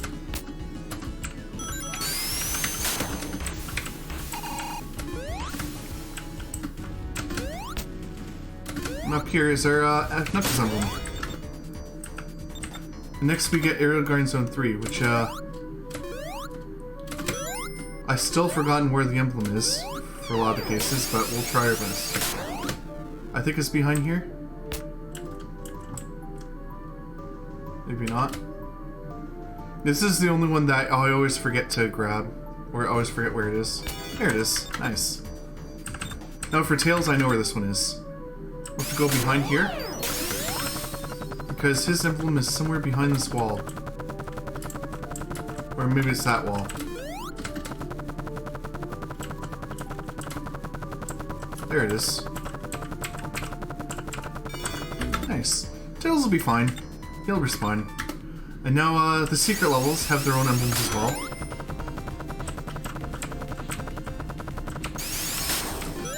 And up here is our Knuckles emblem. And next we get Aerogarden Zone 3, which I've still forgotten where the emblem is, for a lot of cases, but we'll try our best. I think it's behind here? Maybe not. This is the only one that I always forget to grab, or I always forget where it is. There it is. Nice. Now for Tails, I know where this one is. We'll have to go behind here, because his emblem is somewhere behind this wall. Or maybe it's that wall. There it is. Nice. Tails will be fine. He'll respawn. And now the secret levels have their own emblems as well.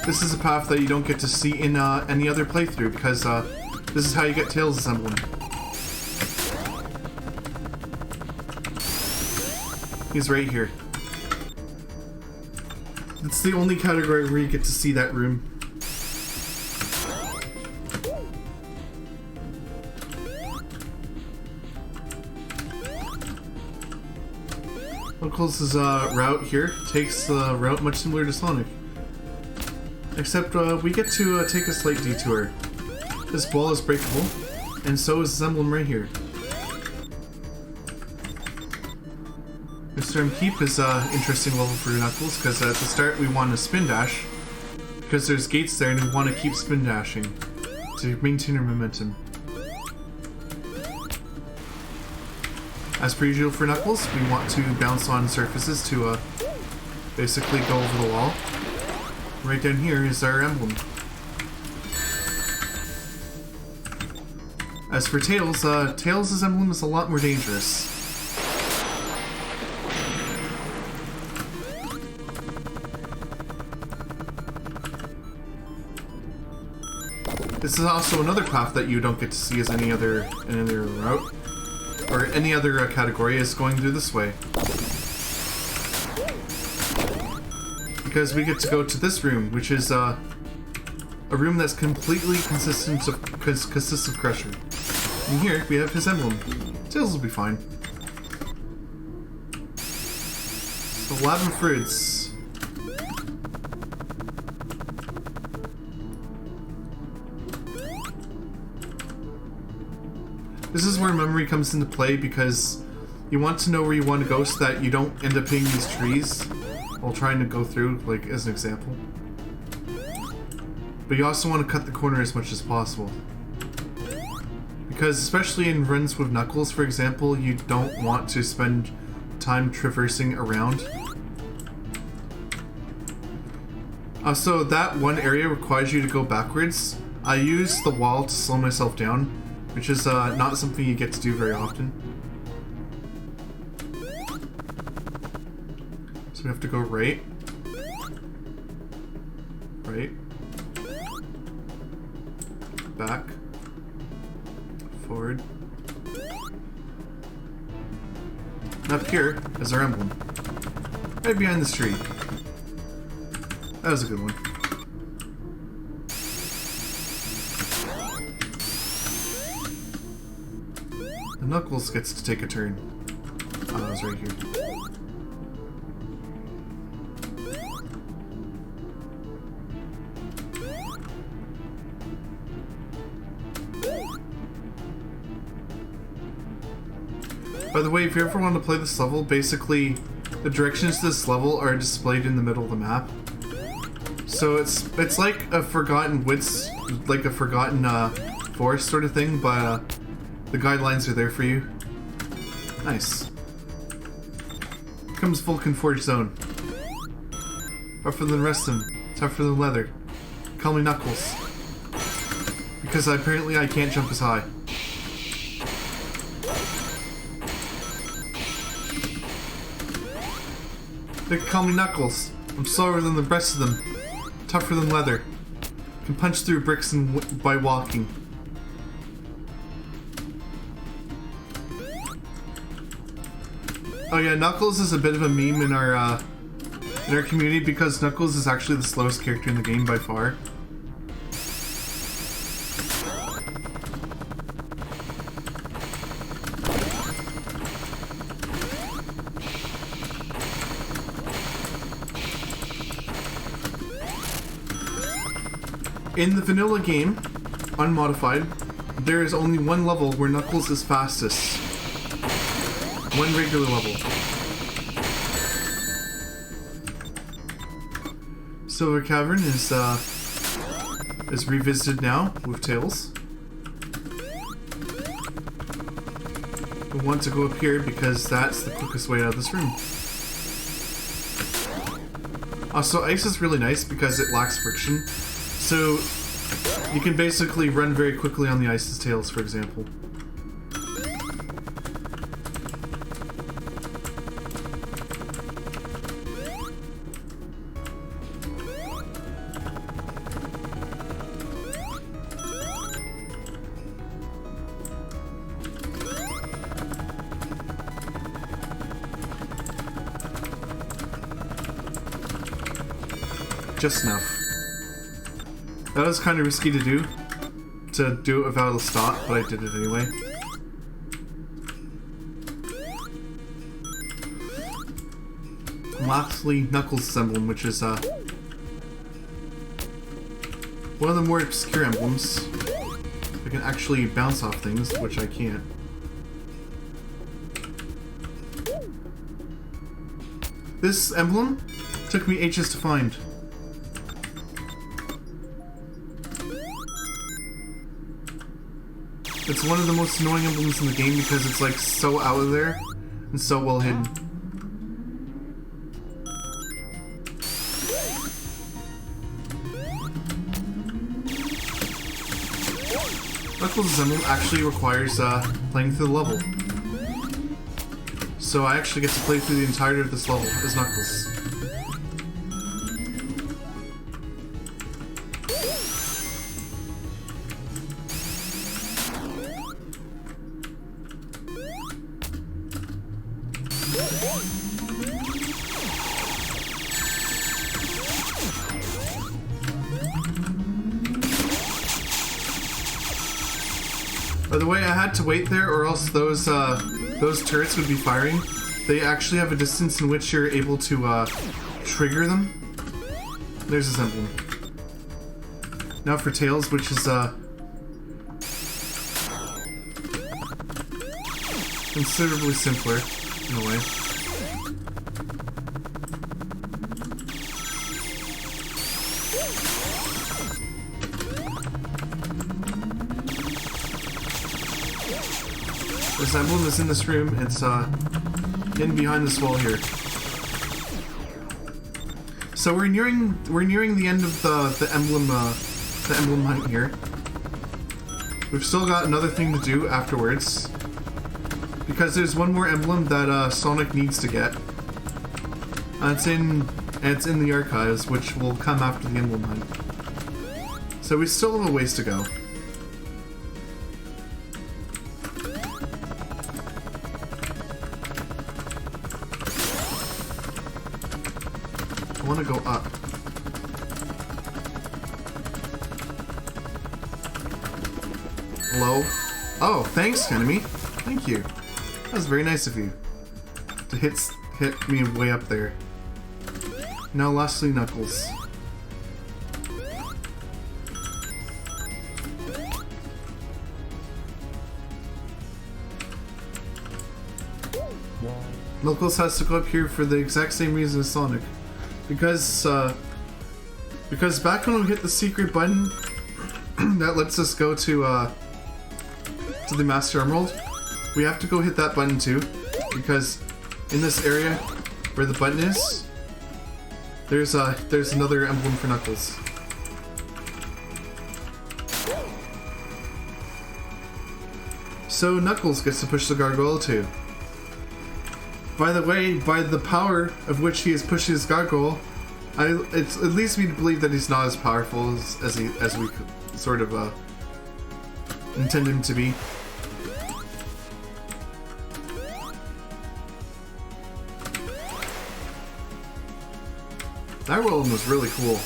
this is a path that you don't get to see in any other playthrough, because this is how you get Tails' emblem. He's right here. It's the only category where you get to see that room. Knuckles' route here takes the route much similar to Sonic. Except we get to take a slight detour. This ball is breakable, and so is his emblem right here. Mr. Keep is an interesting level for Knuckles, because at the start we want to spin dash, because there's gates there and we want to keep spin dashing to maintain our momentum. As per usual for Knuckles, we want to bounce on surfaces to basically go over the wall. Right down here is our emblem. As for Tails, Tails' emblem is a lot more dangerous. This is also another path that you don't get to see as any other route, or any other category, is going through this way. Because we get to go to this room, which is a room that's completely consists of Crusher. And here we have his emblem. Tails will be fine. So Lab and Fruits. This is where memory comes into play, because you want to know where you want to go so that you don't end up hitting these trees while trying to go through, like as an example. But you also want to cut the corner as much as possible. Because especially in runs with Knuckles, for example, you don't want to spend time traversing around. So that one area requires you to go backwards. I use the wall to slow myself down, which is not something you get to do very often. So we have to go right. Right. Back. Forward. And up here is our emblem. Right behind this tree. That was a good one. And Knuckles gets to take a turn. Oh, that was right here. By the way, if you ever want to play this level, basically the directions to this level are displayed in the middle of the map. So it's like a forgotten woods, like a forgotten forest sort of thing, but the guidelines are there for you. Nice. Comes Vulcan Forge Zone. Rougher than rest of them, tougher than leather. Call me Knuckles. Because apparently I can't jump as high. They call me Knuckles. I'm slower than the rest of them. Tougher than leather. Can punch through bricks by walking. Oh yeah, Knuckles is a bit of a meme in our community, because Knuckles is actually the slowest character in the game by far. In the vanilla game, unmodified, there is only one level where Knuckles is fastest. One regular level. Silver Cavern is revisited now with Tails. We want to go up here because that's the quickest way out of this room. Also, ice is really nice because it lacks friction. So, you can basically run very quickly on the ice as Tails, for example. just enough. That was kind of risky to do it without a stop, but I did it anyway. And lastly, Knuckles' emblem, which is one of the more obscure emblems. I can actually bounce off things, which I can't. This emblem took me ages to find. It's one of the most annoying emblems in the game because it's like so out of there and so well hidden. Knuckles' emblem actually requires playing through the level. So I actually get to play through the entirety of this level as Knuckles. By the way, I had to wait there or else those turrets would be firing. They actually have a distance in which you're able to trigger them. There's his emblem. Now for Tails, which is considerably simpler in a way. This emblem is in this room. It's in behind this wall here. So we're nearing the end of the emblem hunt here. We've still got another thing to do afterwards, because there's one more emblem that Sonic needs to get. It's in the archives, which will come after the emblem hunt. So we still have a ways to go. I want to go up. Hello? Oh, thanks, enemy. Thank you. That was very nice of you to hit me way up there. Now, lastly, Knuckles. Knuckles has to go up here for the exact same reason as Sonic. Because back when we hit the secret button that lets us go to the Master Emerald, we have to go hit that button too, because in this area where the button is, there's another emblem for Knuckles. So Knuckles gets to push the gargoyle too. By the way, by the power of which he is pushing his gargoyle, it leads me to believe that he's not as powerful as we sort of intend him to be. That one was really cool.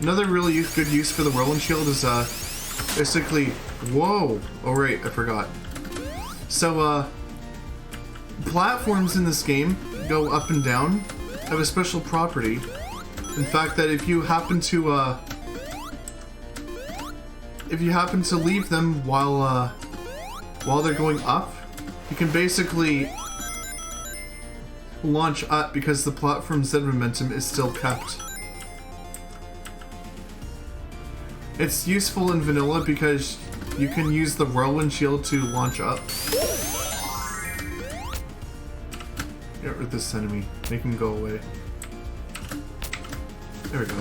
Another really good use for the Whirlwind Shield is basically... Whoa! Oh right, I forgot. So, platforms in this game go up and down, have a special property. In fact, that if you happen to leave them while they're going up, you can basically launch up because the platform's Z momentum is still kept. It's useful in vanilla because you can use the Whirlwind Shield to launch up. Get rid of this enemy. Make him go away. There we go.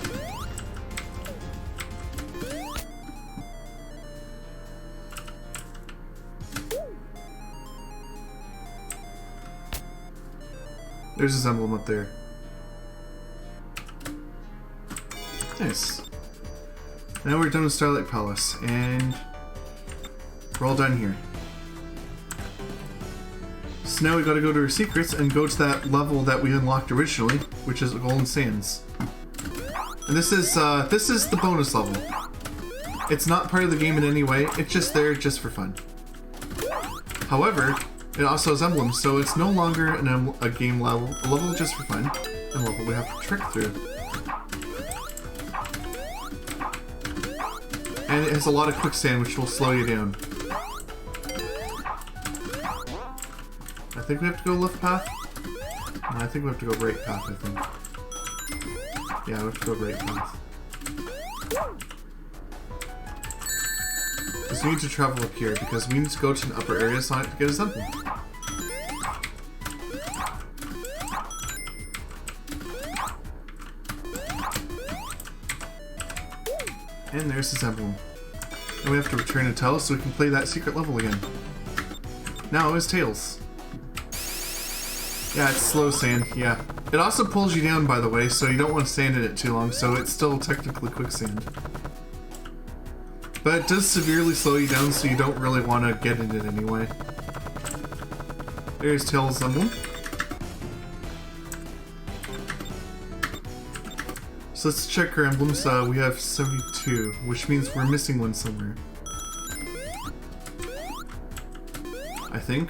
There's his emblem up there. Nice. Now we're done with Starlight Palace, and we're all done here. So now we gotta go to our secrets and go to that level that we unlocked originally, which is Golden Sands. And this is the bonus level. It's not part of the game in any way, it's just there just for fun. However, it also has emblems, so it's no longer a game level, a level just for fun, and a level we have to trick through. And it has a lot of quicksand, which will slow you down. I think we have to go left path? No, I think we have to go right path, I think. Yeah, we have to go right path. Because we need to travel up here, because we need to go to an upper area Sonic to get his emblem. And there's his emblem. And we have to return to Tails so we can play that secret level again. Now it's Tails. Yeah, it's slow sand, yeah. It also pulls you down, by the way, so you don't want to stand in it too long, so it's still technically quicksand. But it does severely slow you down, so you don't really want to get in it anyway. There's Tails' emblem. So let's check our emblems. We have 72, which means we're missing one somewhere. I think.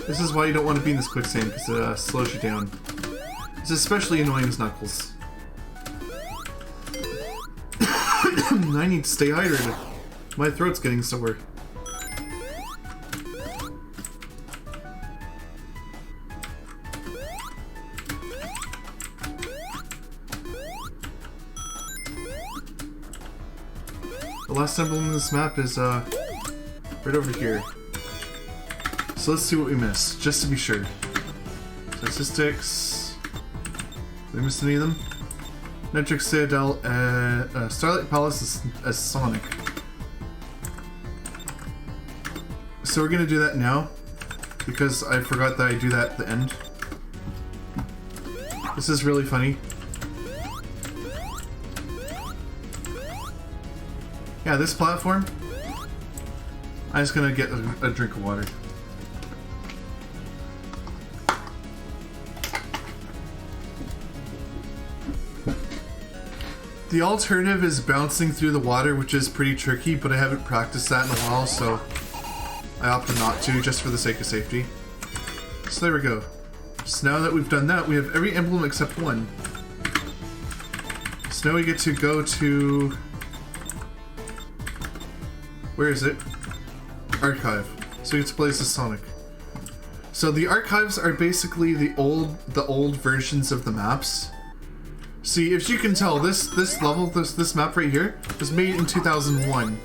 This is why you don't want to be in this quicksand, because it slows you down. It's especially annoying as Knuckles. I need to stay hydrated. My throat's getting sore. The last emblem in this map is right over here. So let's see what we missed, just to be sure. Statistics. Did we miss any of them? Netrix Citadel, Starlight Palace as Sonic. So we're gonna do that now, because I forgot that I do that at the end. This is really funny. Yeah, this platform. I'm just gonna get a drink of water. The alternative is bouncing through the water, which is pretty tricky, but I haven't practiced that in a while, so I opted not to, just for the sake of safety. So there we go. So now that we've done that, we have every emblem except one. So now we get to go to... Where is it? Archive. So we get to play as Sonic. So the archives are basically the old versions of the maps. See, if you can tell, this level, this map right here, was made in 2001.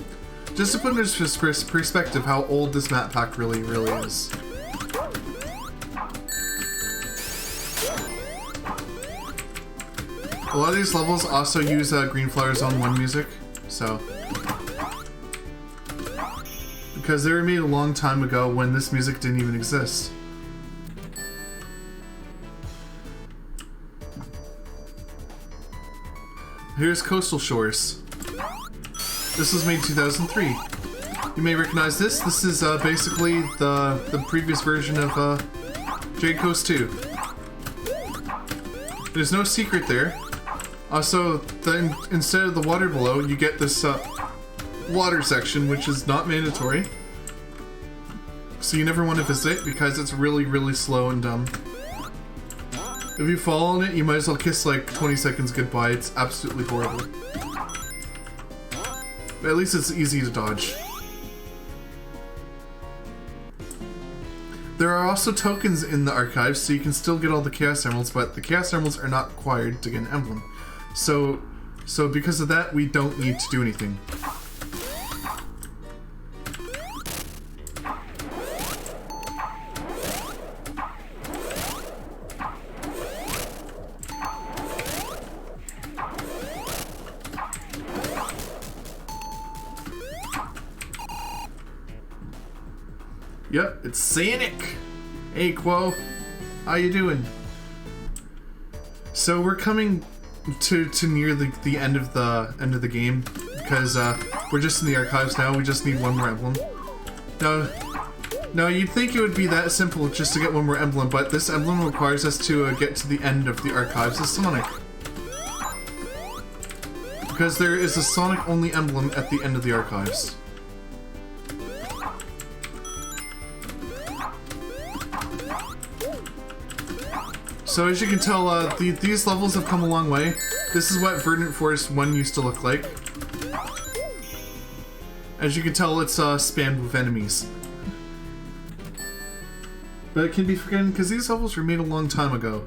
Just to put into perspective how old this map pack really is. A lot of these levels also use Green Flower Zone 1 music, so... Because they were made a long time ago when this music didn't even exist. Here's Coastal Shores. This was made in 2003. You may recognize this. This is basically the previous version of Jade Coast 2. There's no secret there. Also, then instead of the water below, you get this water section, which is not mandatory. So you never want to visit because it's really slow and dumb. If you fall on it, you might as well kiss like 20 seconds goodbye. It's absolutely horrible. But at least it's easy to dodge. There are also tokens in the archives, so you can still get all the Chaos Emeralds, but the Chaos Emeralds are not required to get an emblem. So because of that, we don't need to do anything. Yep, it's Sonic! Hey, Quo. How you doing? So we're coming to near the end of the game because we're just in the archives now. We just need one more emblem. Now you'd think it would be that simple just to get one more emblem, but this emblem requires us to get to the end of the archives of Sonic. Because there is a Sonic-only emblem at the end of the archives. So as you can tell, these levels have come a long way. This is what Verdant Forest 1 used to look like. As you can tell, it's spammed with enemies. But it can be forgotten because these levels were made a long time ago.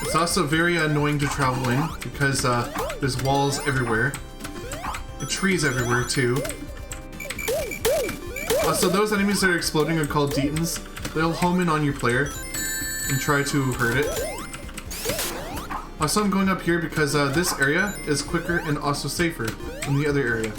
It's also very annoying to travel in because there's walls everywhere. And trees everywhere too. Also, those enemies that are exploding are called Detons. They'll home in on your player and try to hurt it. Also, I'm going up here because this area is quicker and also safer than the other area.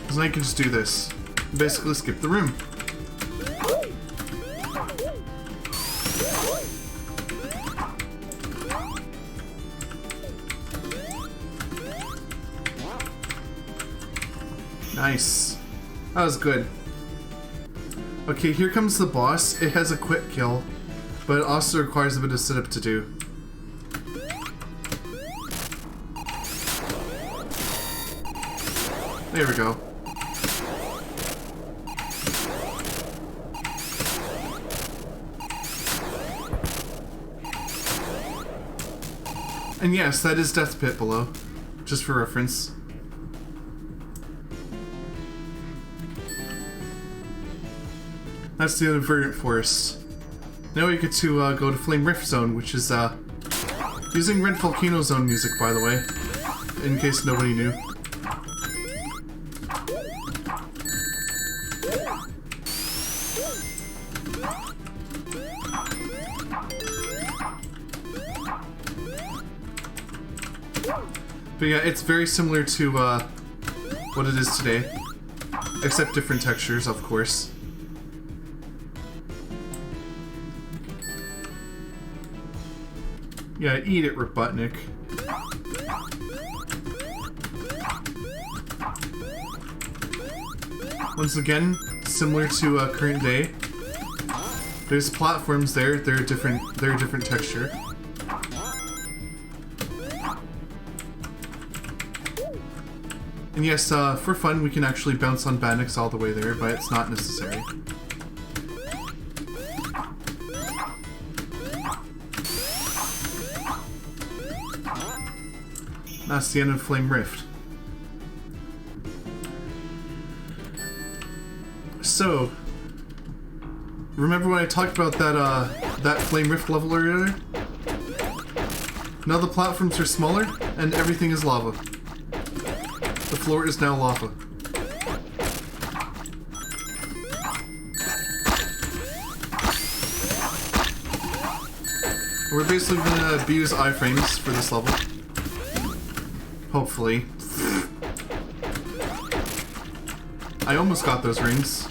Because I can just do this. Basically skip the room. Nice. That was good. Okay, here comes the boss. It has a quick kill, but it also requires a bit of setup to do. There we go. And yes, that is Death Pit below, just for reference. That's the other Verdant Forest. Now we get to go to Flame Rift Zone, which is using Red Volcano Zone music, by the way, in case nobody knew. But yeah, it's very similar to what it is today, except different textures, of course. Yeah, eat it, Robotnik. Once again, similar to current day. There's platforms there. They're a different texture. And yes, for fun, we can actually bounce on Bandix all the way there, but it's not necessary. That's the end of Flame Rift. So, remember when I talked about that Flame Rift level earlier? Now the platforms are smaller, and everything is lava. The floor is now lava. We're basically gonna abuse iframes for this level. Hopefully. I almost got those rings.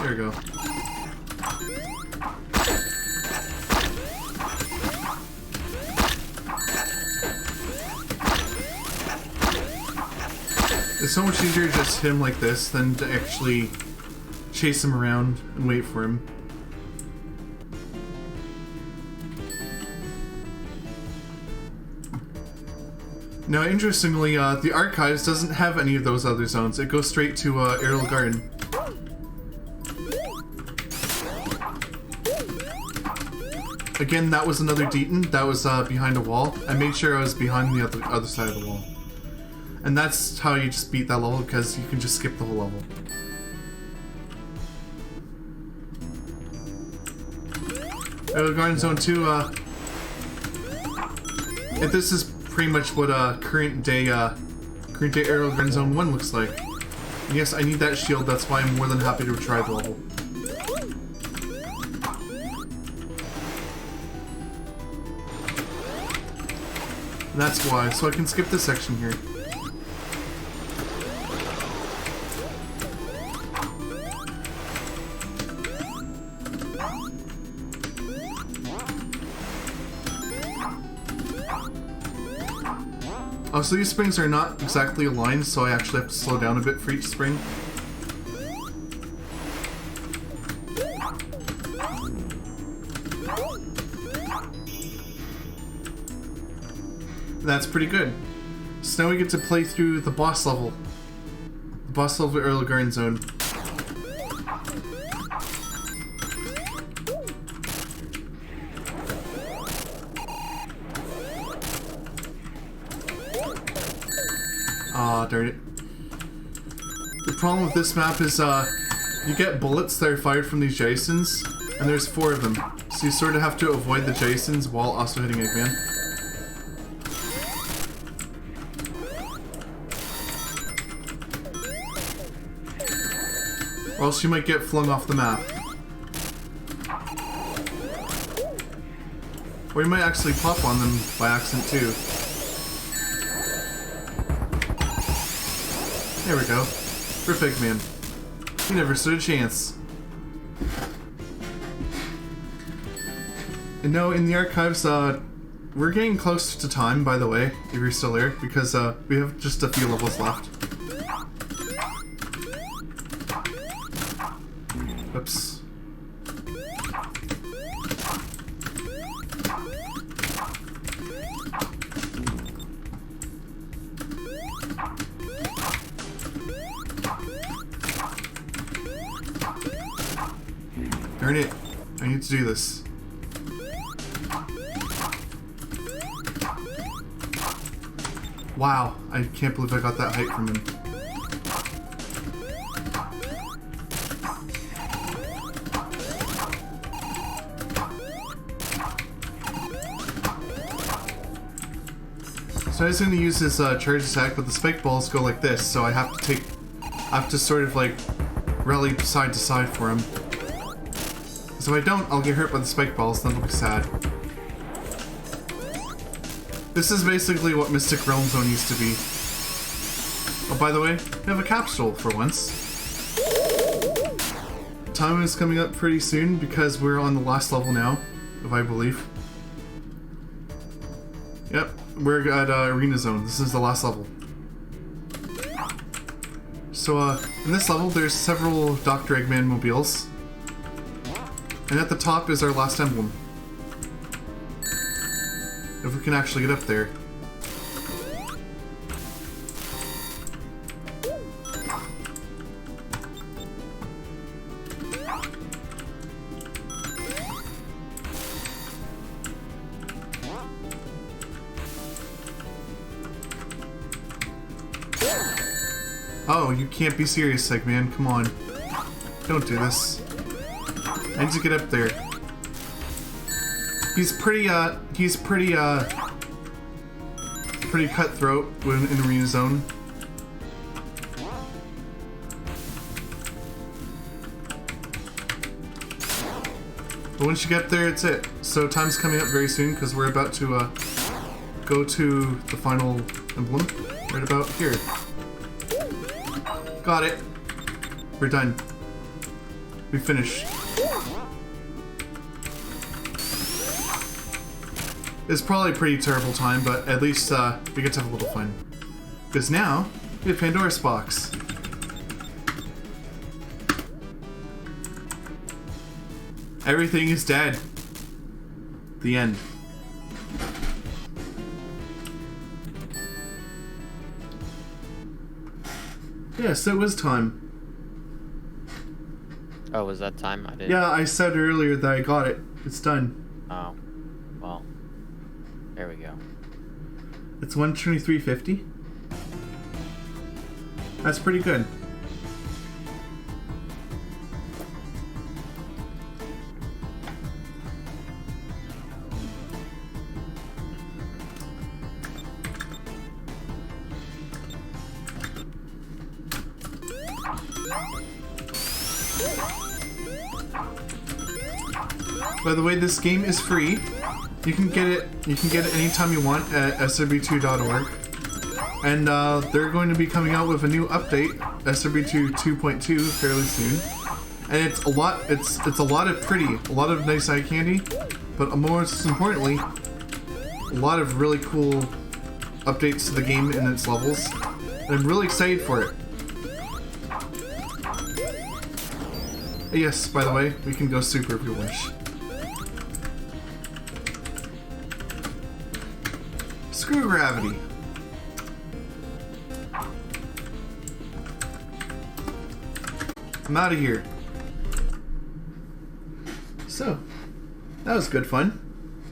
There we go. It's so much easier to just hit him like this than to actually chase him around and wait for him. Now, interestingly, the Archives doesn't have any of those other zones. It goes straight to Aerial Garden. Again, that was another Deton. That was behind a wall. I made sure I was behind the other side of the wall. And that's how you just beat that level, because you can just skip the whole level. Garden Zone 2, and this is pretty much what current day Aerial Garden Zone 1 looks like. And yes, I need that shield, that's why I'm more than happy to try the level. And that's why, so I can skip this section here. So these springs are not exactly aligned, so I actually have to slow down a bit for each spring. That's pretty good. So now we get to play through the boss level. The boss level of Early Garden Zone. Aw, darn it. The problem with this map is, you get bullets that are fired from these Jasons, and there's 4 of them. So you sort of have to avoid the Jasons while also hitting Eggman. Or else you might get flung off the map. Or you might actually pop on them by accident too. There we go. Perfect, man. He never stood a chance. And no, in the archives, we're getting close to time, by the way, if you're still there, because we have just a few levels left. Oops. Darn it. I need to do this. Wow, I can't believe I got that height from him. So I was going to use this charge attack, but the spike balls go like this, so I have to sort of like rally side to side for him. So if I don't, I'll get hurt by the spike balls, then it'll be sad. This is basically what Mystic Realm Zone used to be. Oh, by the way, we have a capsule for once. Time is coming up pretty soon because we're on the last level now, if I believe. Yep, we're at Arena Zone. This is the last level. So, in this level, there's several Dr. Eggman mobiles. And at the top is our last emblem. If we can actually get up there. Oh, you can't be serious, Eggman. Come on. Don't do this. I need to get up there. He's pretty cutthroat when in Arena Zone. But once you get there, it's it. So time's coming up very soon because we're about to go to the final emblem right about here. Got it. We're done. We finished. It's probably a pretty terrible time, but at least we get to have a little fun. Because now, we have Pandora's Box. Everything is dead. The end. Yes, it was time. Oh, was that time? I didn't. Yeah, I said earlier that I got it. It's done. Oh, well, there we go. It's 123.50. That's pretty good. By the way, this game is free. You can get it anytime you want at srb2.org. And they're going to be coming out with a new update, srb2 2.2, fairly soon. And it's a lot a lot of nice eye candy, but most importantly, a lot of really cool updates to the game and its levels. And I'm really excited for it. Yes, by the way, we can go super if you wish. Screw gravity. I'm out of here. So, that was good fun.